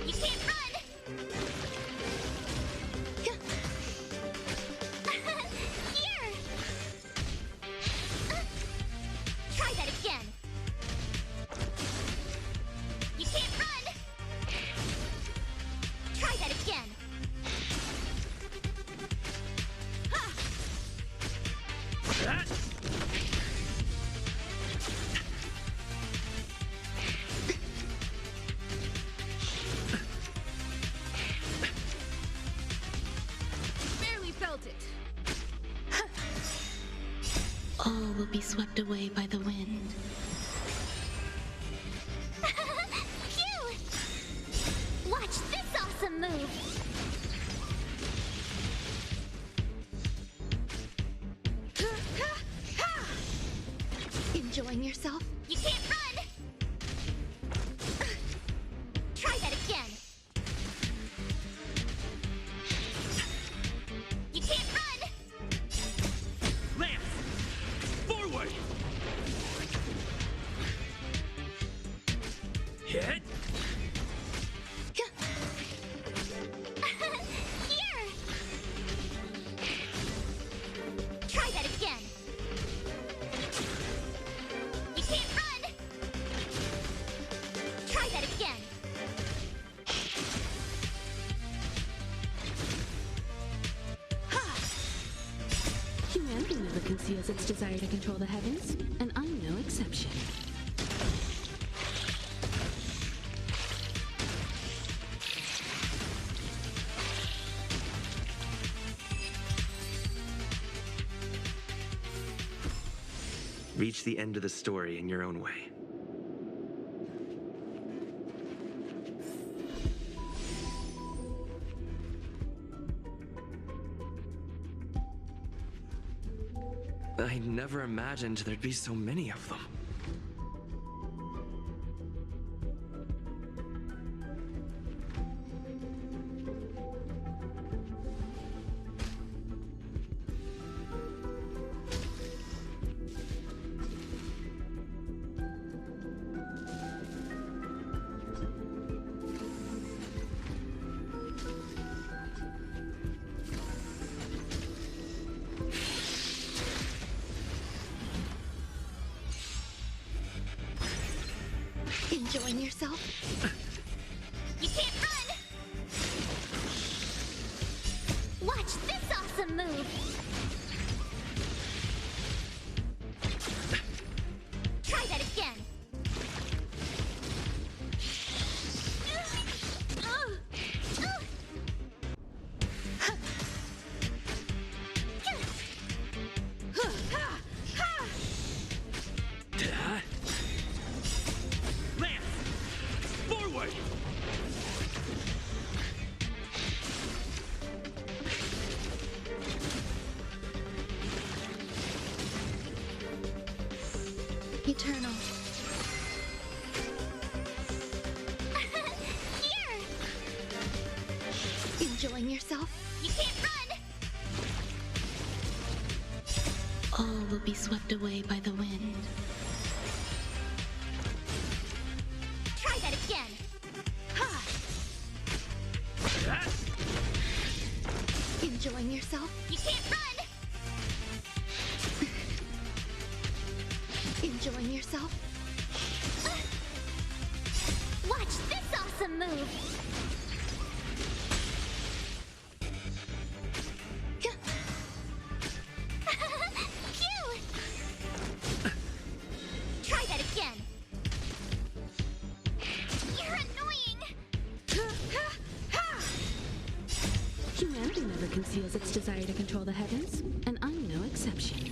You can't run! Here! Try that again! You can't run! Try that again! Barely felt it. All will be swept away by the wind. Phew! Watch this awesome move! Enjoying yourself? You can't run! Try that again! You can't run! Lance! Forward! Hit! Here! Try that again! You can't run! Try that again! Humanity never conceals its desire to control the heavens, and I'm no exception. Reach the end of the story in your own way. I never imagined there'd be so many of them. Enjoying yourself? You can't run! Watch this awesome move! Try that again! Duh. Lance! Forward! Eternal. Here! Enjoying yourself? You can't run! all will be swept away by the wind. Try that again. Enjoying yourself? You can't run! Enjoying yourself? Watch this awesome move! Phew! Try that again. You're annoying! Humanity never conceals its desire to control the heavens, and I'm no exception.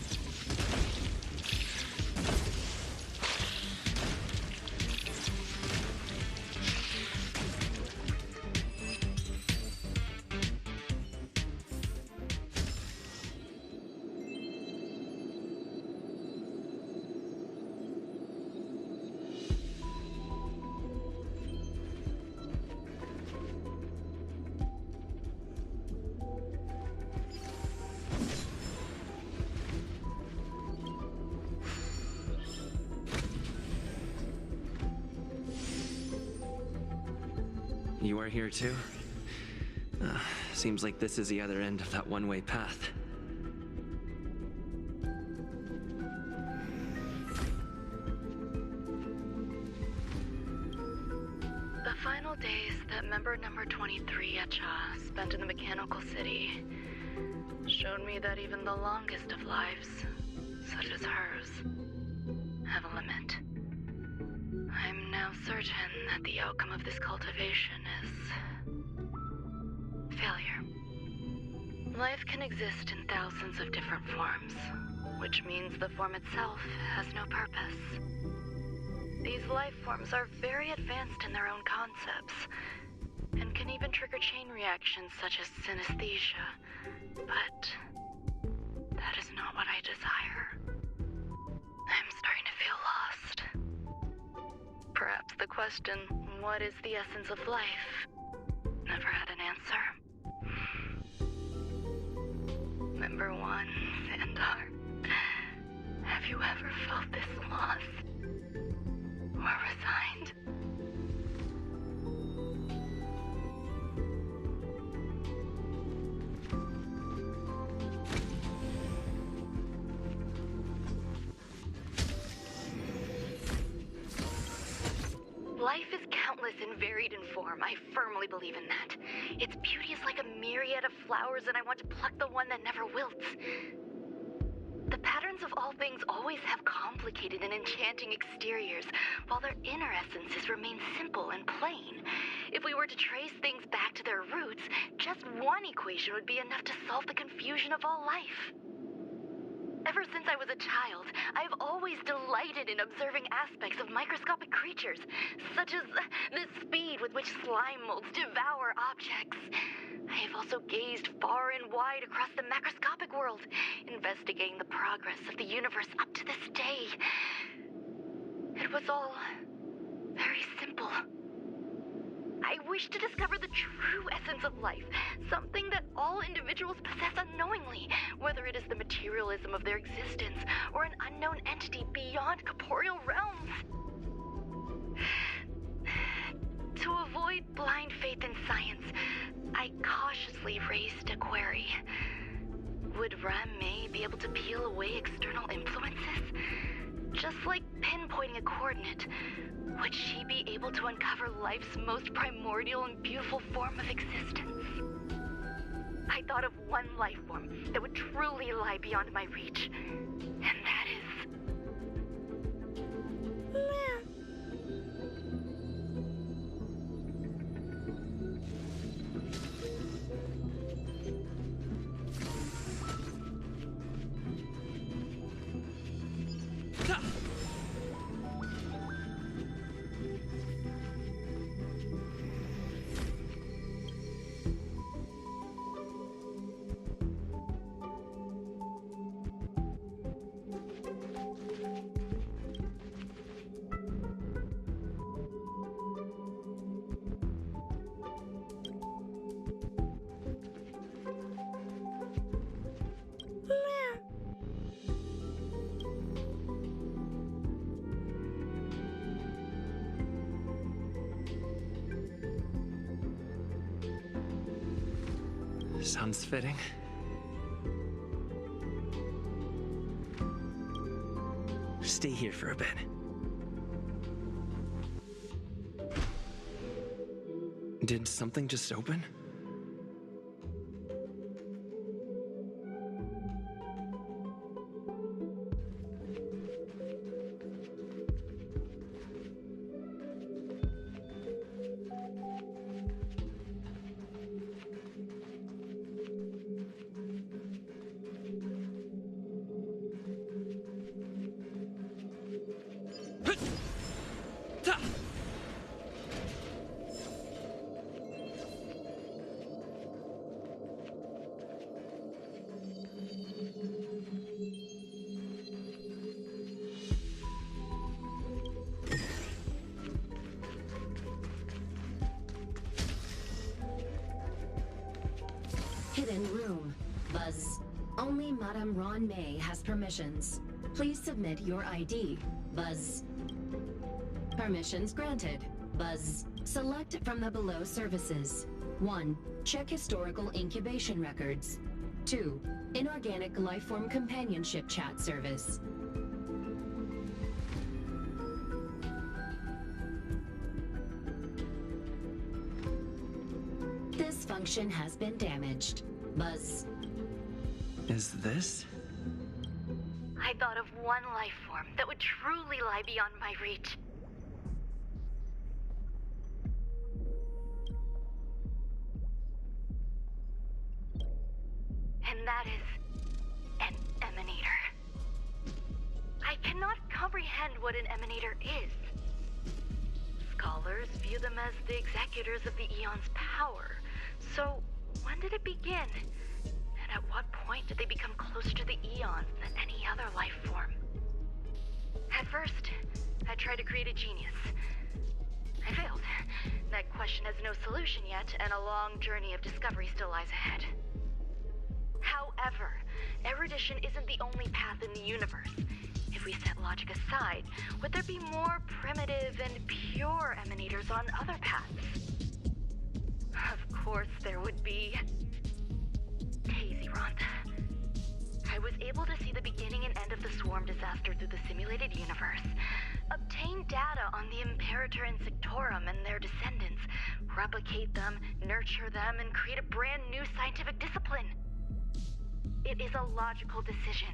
You are here too? Seems like this is the other end of that one-way path. The final days that member number 23 Echa spent in the mechanical city showed me that even the longest of lives, such as hers, have a limit. I'm now certain that the outcome of this cultivation is failure. Life can exist in thousands of different forms, which means the form itself has no purpose. These life forms are very advanced in their own concepts, and can even trigger chain reactions such as synesthesia, but that is not what I desire. I'm starting to feel lost. Perhaps the question, what is the essence of life, never had an answer. Member 1, Sandar, have you ever felt this lost or resigned? Life is countless and varied in form. I firmly believe in that. Its beauty is like a myriad of flowers, and I want to pluck the one that never wilts. The patterns of all things always have complicated and enchanting exteriors, while their inner essences remain simple and plain. If we were to trace things back to their roots, just one equation would be enough to solve the confusion of all life. Ever since I was a child, I have always delighted in observing aspects of microscopic creatures, such as the speed with which slime molds devour objects. I have also gazed far and wide across the macroscopic world, investigating the progress of the universe up to this day. It was all very simple. I wish to discover the true essence of life, something that all individuals possess unknowingly, whether it is the materialism of their existence or an unknown entity beyond corporeal realms. To avoid blind faith in science, I cautiously raised a query. Would Ram-Mei be able to peel away external influences? Just like pinpointing a coordinate, would she be able to uncover life's most primordial and beautiful form of existence? I thought of one life form that would truly lie beyond my reach, and that is... Sounds fitting. Stay here for a bit. Did something just open? Hidden room. Buzz. Only Madame Ron May has permissions. Please submit your ID. Buzz. Permissions granted. Buzz. Select from the below services. 1. Check historical incubation records. 2. Inorganic lifeform companionship chat service. This function has been damaged. Buzz. Is this? I thought of one life form that would truly lie beyond my reach. And that is an emanator. I cannot comprehend what an emanator is. Scholars view them as the executors of the Eon's power. So, when did it begin? And at what point did they become closer to the Eons than any other life form? At first, I tried to create a genius. I failed. That question has no solution yet, and a long journey of discovery still lies ahead. However, erudition isn't the only path in the universe. If we set logic aside, would there be more primitive and pure emanators on other paths? Of course there would be. Hazy Ronda. I was able to see the beginning and end of the swarm disaster through the simulated universe, obtain data on the Imperator and Sectorum and their descendants, replicate them, nurture them, and create a brand new scientific discipline. It is a logical decision.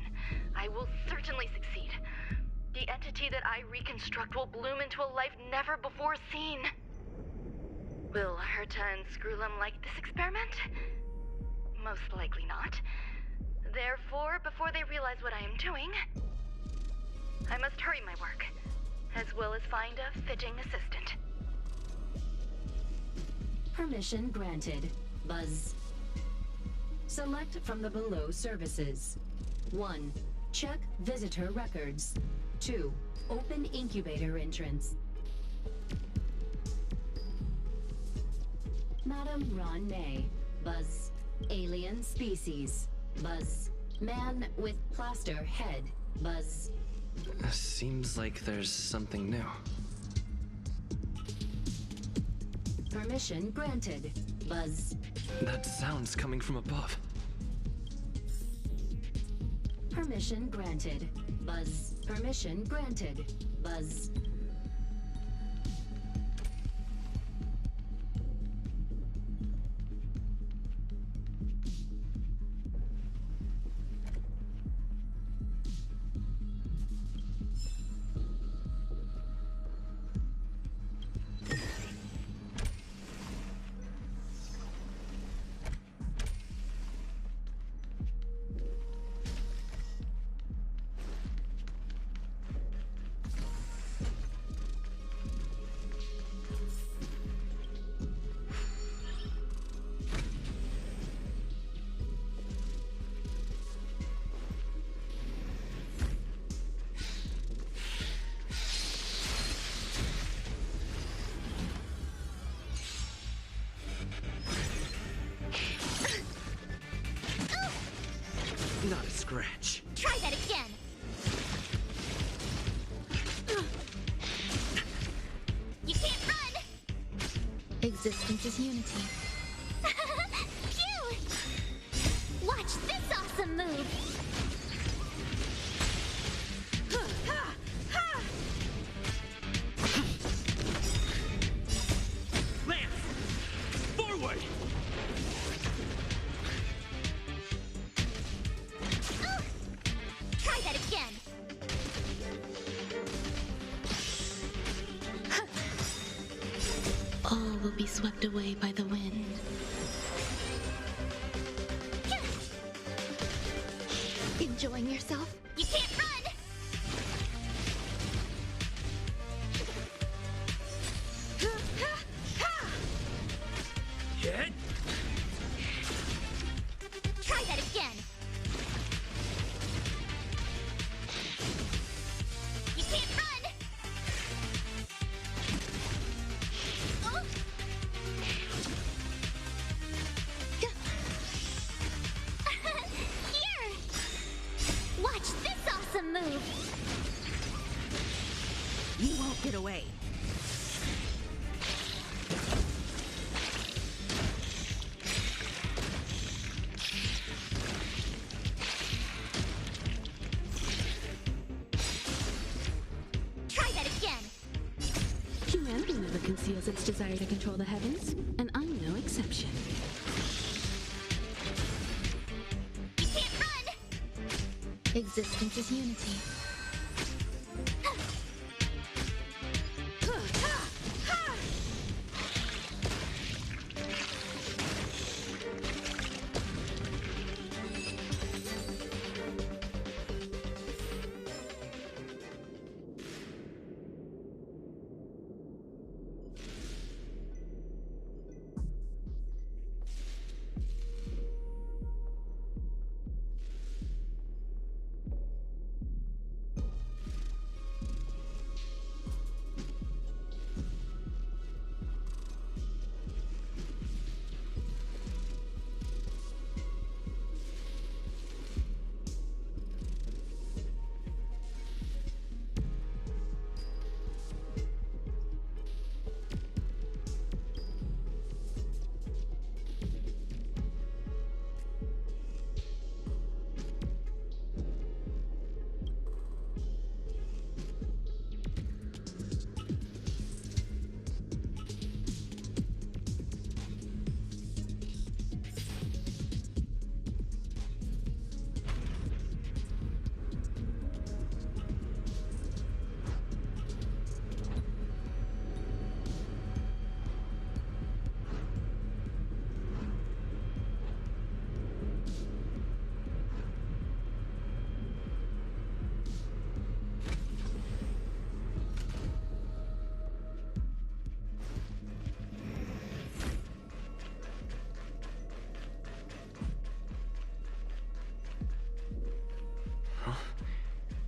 I will certainly succeed. The entity that I reconstruct will bloom into a life never before seen. Will Herta and Screwlum like this experiment? Most likely not. Therefore, before they realize what I am doing, I must hurry my work, as well as find a fitting assistant. Permission granted. Buzz. Select from the below services. 1. Check visitor records. 2. Open incubator entrance. Madame Ron May. Buzz. Alien species. Buzz. Man with plaster head. Buzz. Seems like there's something new. Permission granted. Buzz. That sound's coming from above. Permission granted. Buzz. Permission granted. Buzz. Not a scratch. Try that again. You can't run. Existence is unity. Phew! all will be swept away by the wind. Enjoying yourself? You can't run! Hit! Try that again! You can't run! Oh. Here! Watch this awesome move! You won't get away. Try that again! Humanity never conceals its desire to control the heavens, and I'm no exception. You can't run! Existence is unity.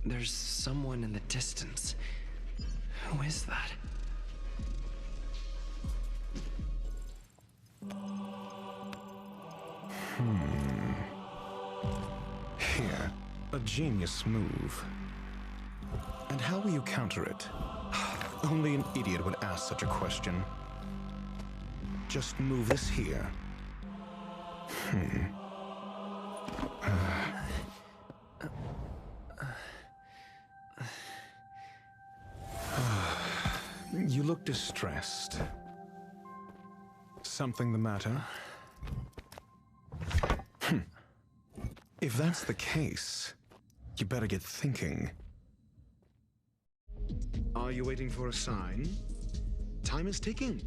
There's someone in the distance. Who is that? Here, a genius move. And how will you counter it? Only an idiot would ask such a question. Just move this here. You look distressed. Something the matter? If that's the case, you better get thinking. Are you waiting for a sign? Time is ticking.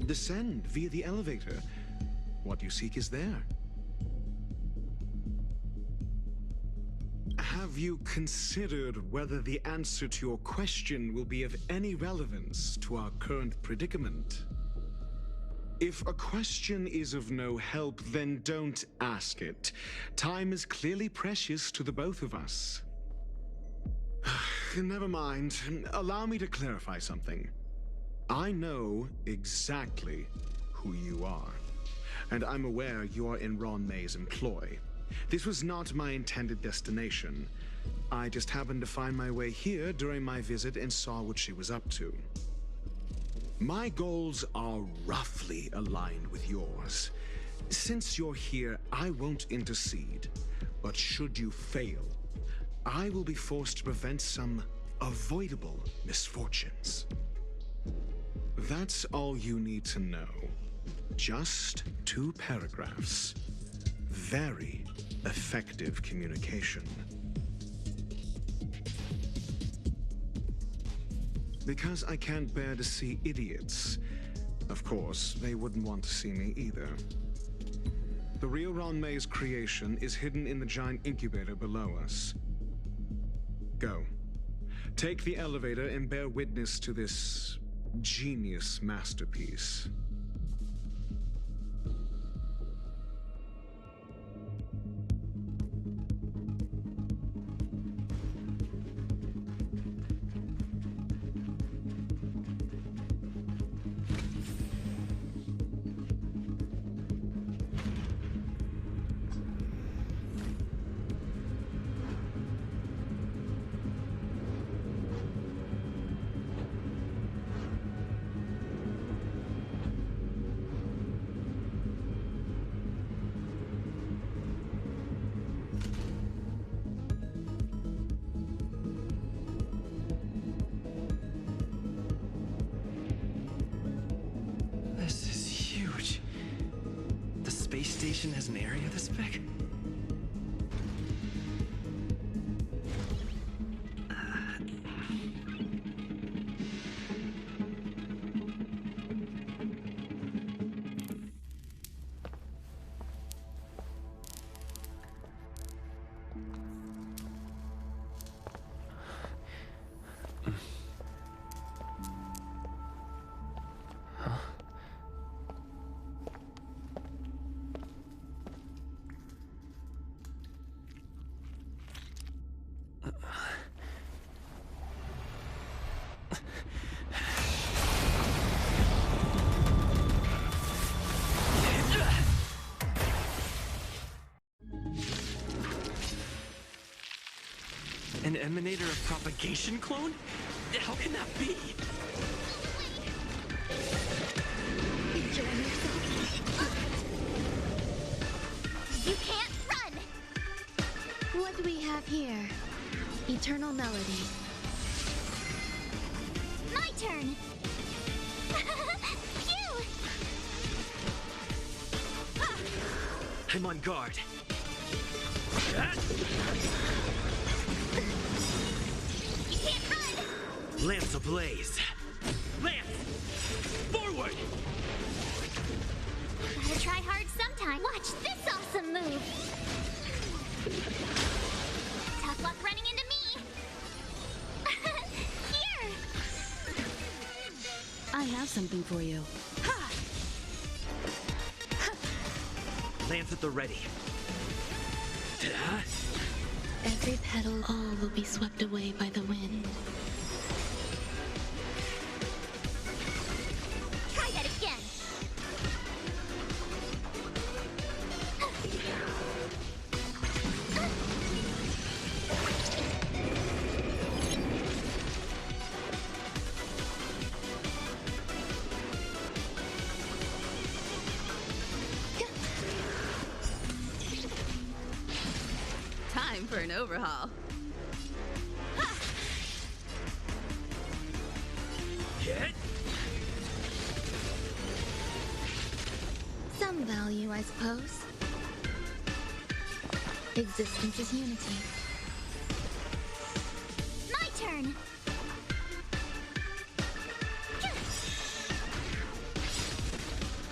Descend via the elevator. What you seek is there. Have you considered whether the answer to your question will be of any relevance to our current predicament? If a question is of no help, then don't ask it. Time is clearly precious to the both of us. Never mind. Allow me to clarify something. I know exactly who you are, and I'm aware you are in Ron May's employ. This was not my intended destination. I just happened to find my way here during my visit and saw what she was up to. My goals are roughly aligned with yours. Since you're here, I won't intercede. But should you fail, I will be forced to prevent some avoidable misfortunes. That's all you need to know. Just 2 paragraphs. Very effective communication. Because I can't bear to see idiots, Of course, they wouldn't want to see me either. The real Ron May's creation is hidden in the giant incubator below us. Go. Take the elevator and bear witness to this genius masterpiece. Station has an area this big? An emanator of propagation clone? How can that be? You can't run! What do we have here? Eternal melody. My turn! Phew! I'm on guard. You can't run! Lance ablaze. Lance! Forward! Gotta try hard sometime. Watch this awesome move! Tough luck running into me! Here! I have something for you. Lance at the ready. Every petal, all will be swept away by the wind. Try that again! Time for an overhaul. Get. Some value, I suppose. Existence is unity. My turn!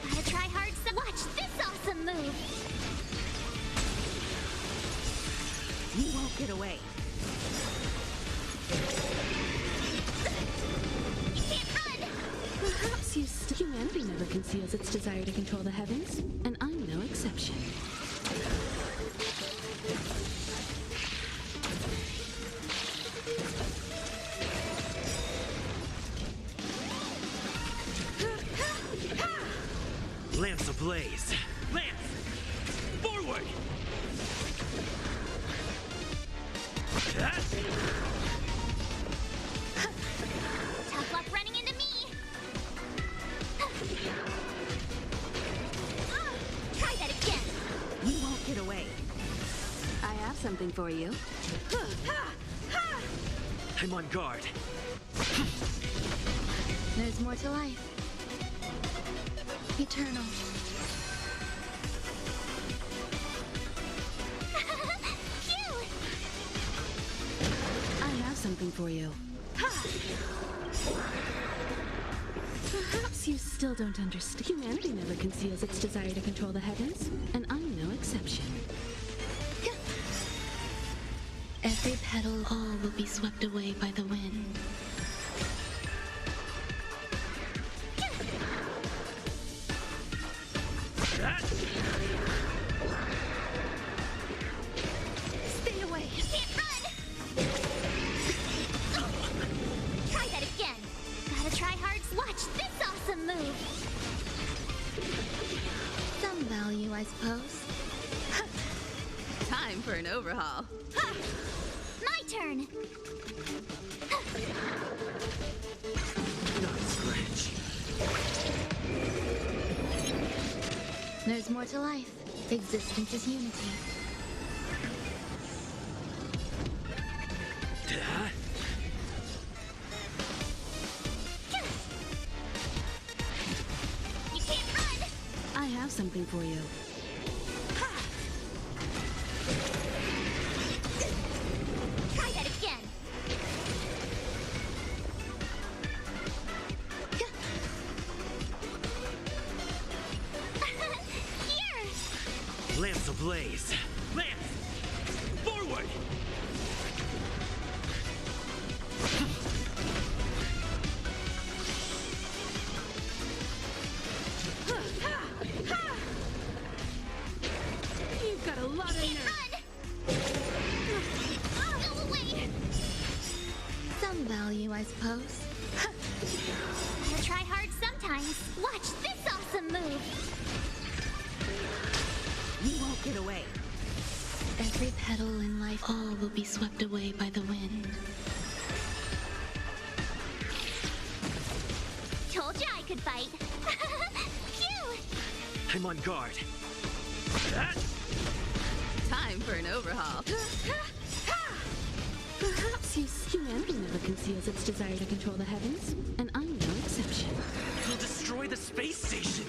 Gotta try hard some. Watch this awesome move! You won't get away. You can't run! Perhaps humanity never conceals its desire to control the heavens, and I'm no exception. Lance ablaze. Lance! Forward! Tough luck running into me! Try that again! You won't get away. I have something for you. I'm on guard. There's more to life. Eternal. Phew! I have something for you. Perhaps you still don't understand. Humanity never conceals its desire to control the heavens, and I'm no exception. Every petal, all will be swept away by the wind. Stay away. You can't run. Try that again. Gotta try hard. Watch this awesome move. Some value, I suppose. Time for an overhaul. My turn. Not a scratch. There's more to life. Existence is unity. You can't run. I have something for you. Try that again. Here. Lance ablaze. Lance! Forward! You've got a lot of nerve. Go away. Some value, I suppose. Gotta try hard sometimes. Watch this awesome move. You won't get away. Every petal in life, all will be swept away by the wind. Told ya I could fight. Phew. I'm on guard. Time for an overhaul. Perhaps humanity never conceals its desire to control the heavens, and I'm no exception. He'll destroy the space station.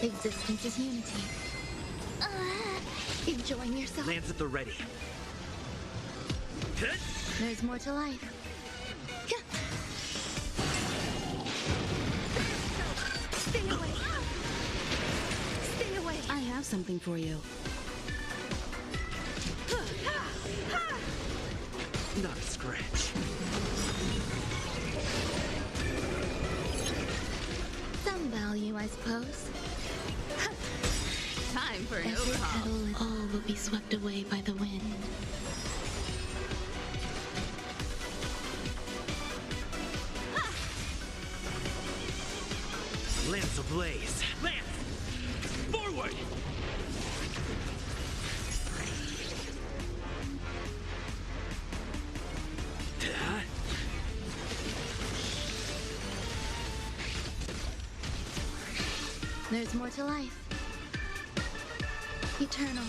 Existence is unity. Enjoying yourself? Lance at the ready. There's more to life. Stay away. Stay away. I have something for you. Not a scratch. Some value, I suppose. Time for an Every overhaul. petal and all will be swept away by the wind. Lance ablaze. Lance! Forward! There's more to life. Eternal.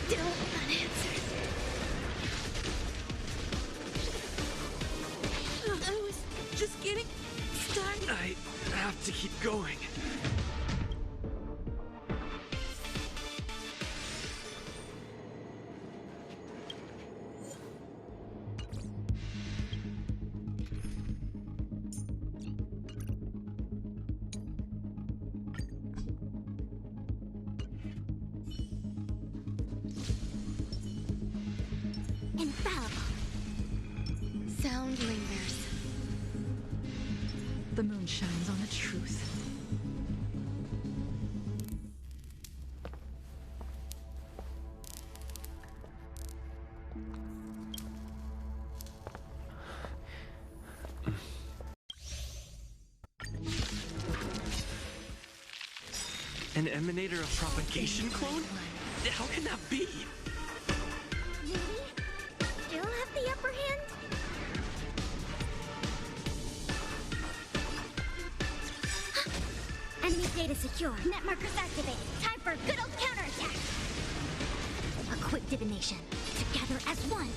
Still unanswered. I was just getting started. I have to keep going. Infallible. Sound lingers. The moon shines on the truth. An emanator of propagation clone? How can that be? Maybe? Still have the upper hand? Enemy data secure. Net markers activated. Time for a good old counterattack. A quick divination. Together as one.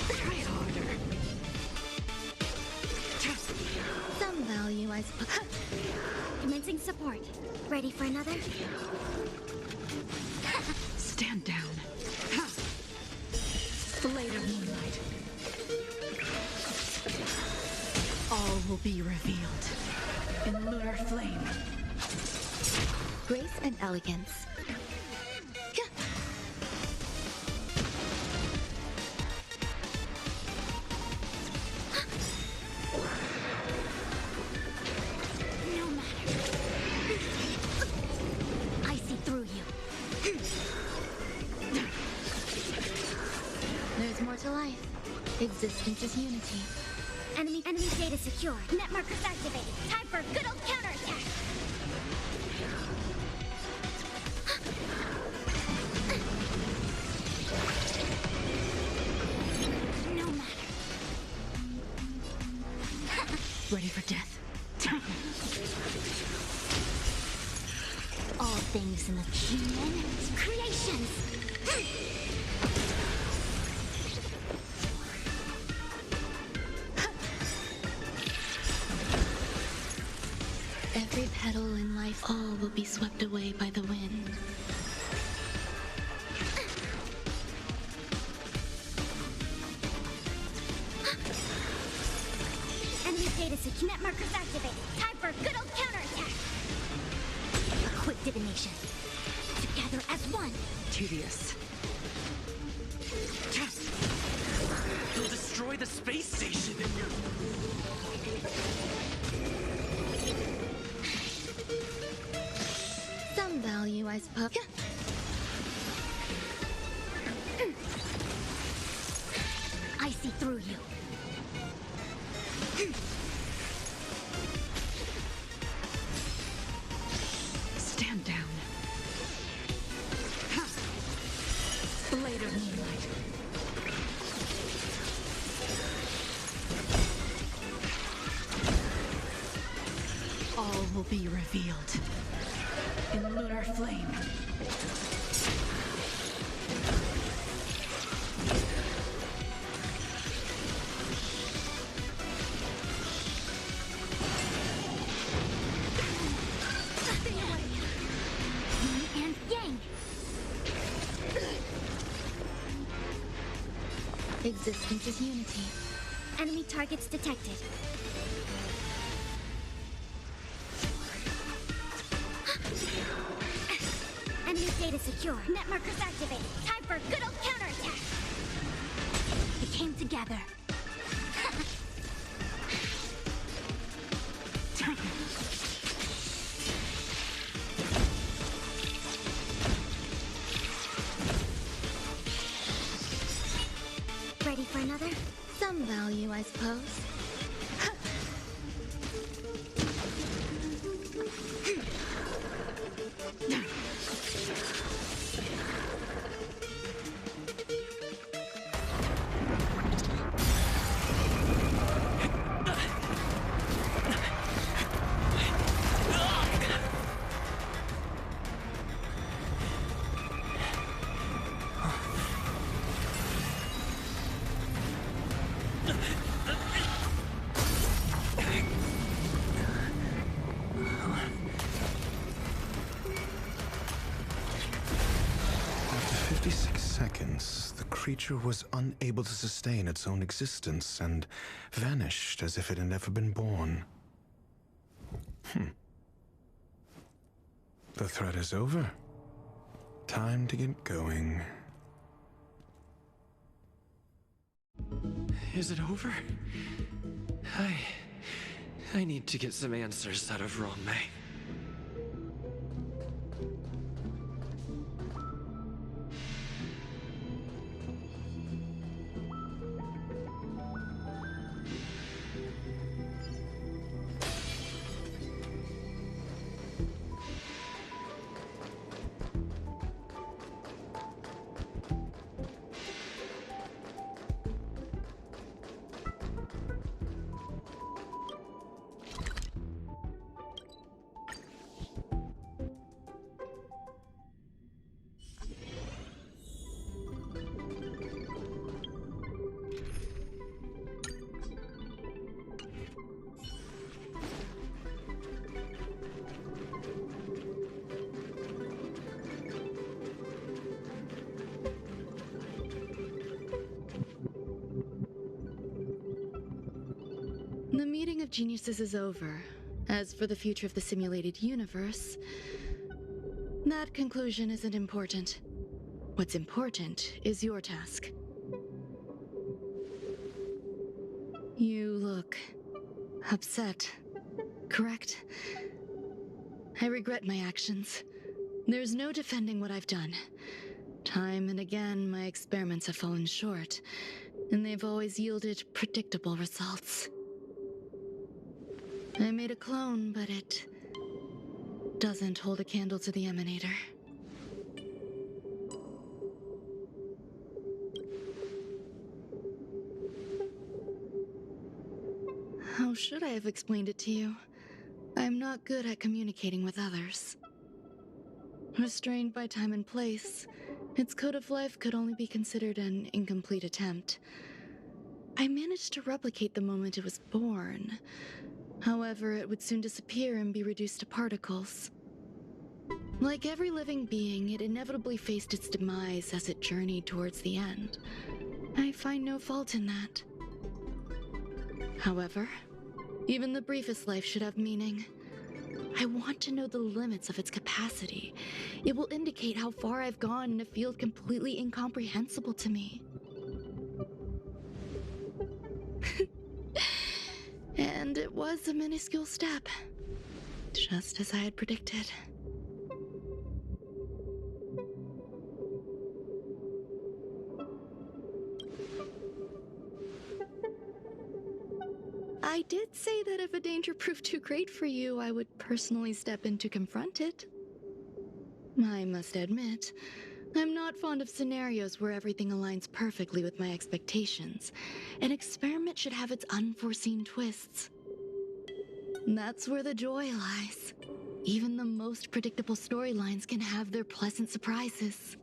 Try harder. Some value, I suppose. Commencing Requesting support. Ready for another? Stand down. Ha! Blade of moonlight. All will be revealed in lunar flame. Grace and elegance. No matter. I see through you. There's more to life. Existence is unity. Enemy data secure. Net markers activated. Time for good old counterattack. No matter. Ready for death? All things in the human creations. Every petal in life, all will be swept away by the wind. Enemy data secure. Net markers activated. Time for good old counterattack. A quick divination. Together as one. Tedious. You'll destroy the space station. Some value, I suppose. I see through you. Stand down. Ha! Blade of moonlight. All will be revealed in lunar flame. Yin and yang. Existence is unity. Enemy targets detected. Enemy data secure. Net markers activated. Time for good old counterattack. We came together. Ready for another? Some value, I suppose. After 56 seconds, the creature was unable to sustain its own existence and vanished as if it had never been born. The threat is over. Time to get going. Is it over? I need to get some answers out of Ron May. geniuses is over. As for the future of the simulated universe, that conclusion isn't important. What's important is your task. You look upset, correct? I regret my actions. There's no defending what I've done. Time and again, my experiments have fallen short, and they've always yielded predictable results. I made a clone, but it doesn't hold a candle to the Emanator. How should I have explained it to you? I'm not good at communicating with others. Restrained by time and place, its code of life could only be considered an incomplete attempt. I managed to replicate the moment it was born. However, it would soon disappear and be reduced to particles. Like every living being, it inevitably faced its demise as it journeyed towards the end. I find no fault in that. However, even the briefest life should have meaning. I want to know the limits of its capacity. It will indicate how far I've gone in a field completely incomprehensible to me. And it was a minuscule step, just as I had predicted. I did say that if a danger proved too great for you, I would personally step in to confront it. I must admit, I'm not fond of scenarios where everything aligns perfectly with my expectations. An experiment should have its unforeseen twists. That's where the joy lies. Even the most predictable storylines can have their pleasant surprises.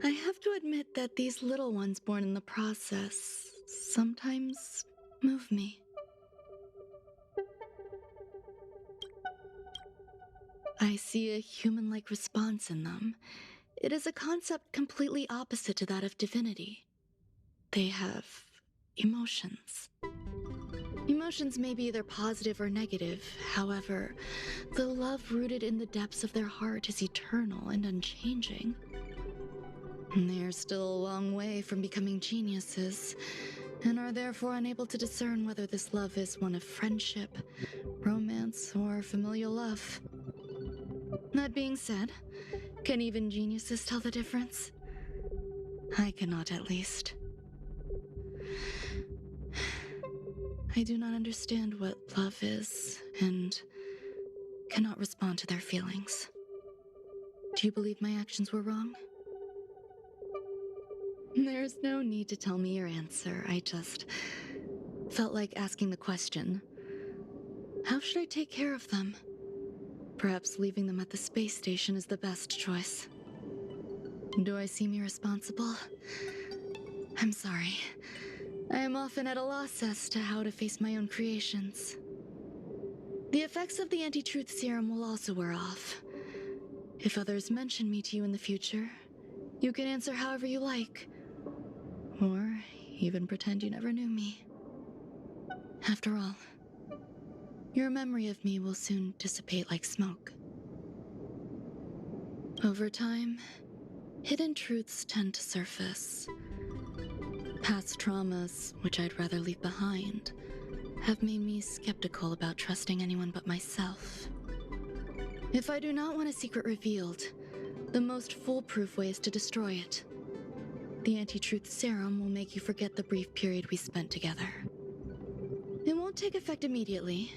I have to admit that these little ones born in the process sometimes move me. I see a human-like response in them. It is a concept completely opposite to that of divinity. They have emotions. Emotions may be either positive or negative. However, the love rooted in the depths of their heart is eternal and unchanging. They're still a long way from becoming geniuses, and are therefore unable to discern whether this love is one of friendship, romance, or familial love. That being said, can even geniuses tell the difference? I cannot, at least. I do not understand what love is, and cannot respond to their feelings. Do you believe my actions were wrong? There's no need to tell me your answer. I just felt like asking the question. How should I take care of them? Perhaps leaving them at the space station is the best choice. Do I seem irresponsible? I'm sorry. I am often at a loss as to how to face my own creations. The effects of the anti-truth serum will also wear off. If others mention me to you in the future, you can answer however you like. Or even pretend you never knew me. After all, your memory of me will soon dissipate like smoke. Over time, hidden truths tend to surface. Past traumas, which I'd rather leave behind, have made me skeptical about trusting anyone but myself. If I do not want a secret revealed, the most foolproof way is to destroy it. The anti-truth serum will make you forget the brief period we spent together. It won't take effect immediately.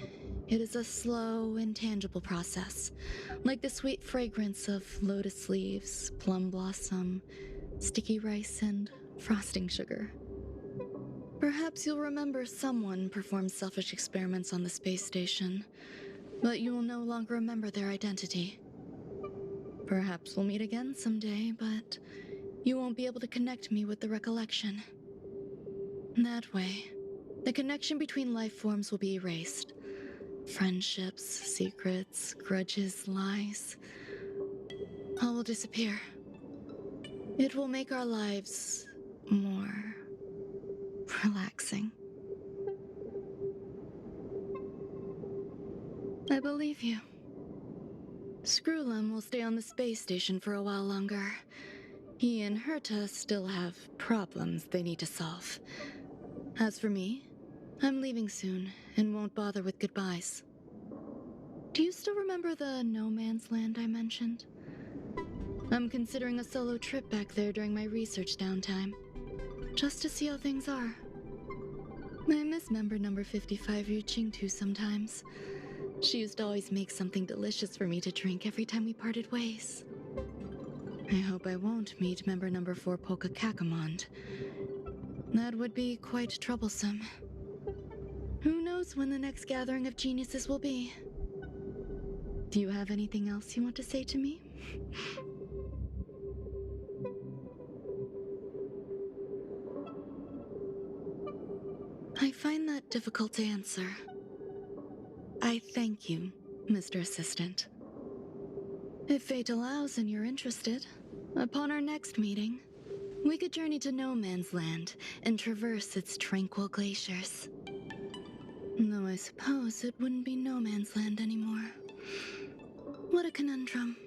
It is a slow, intangible process, like the sweet fragrance of lotus leaves, plum blossom, sticky rice, and frosting sugar. Perhaps you'll remember someone performed selfish experiments on the space station, but you will no longer remember their identity. Perhaps we'll meet again someday, but you won't be able to connect me with the recollection. That way, the connection between life forms will be erased. Friendships, secrets, grudges, lies, all will disappear. It will make our lives more relaxing. I believe you. Screwlum will stay on the space station for a while longer. He and Herta still have problems they need to solve. As for me, I'm leaving soon and won't bother with goodbyes. Do you still remember the no man's land I mentioned? I'm considering a solo trip back there during my research downtime, just to see how things are. I miss member number 55 Yu Qingtu sometimes. She used to always make something delicious for me to drink every time we parted ways. I hope I won't meet member number 4 Polka Kakamond. That would be quite troublesome. Who knows when the next gathering of geniuses will be? Do you have anything else you want to say to me? I find that difficult to answer. I thank you, Mr. Assistant. If fate allows and you're interested, upon our next meeting, we could journey to No Man's Land and traverse its tranquil glaciers. Though I suppose it wouldn't be No Man's Land anymore. What a conundrum.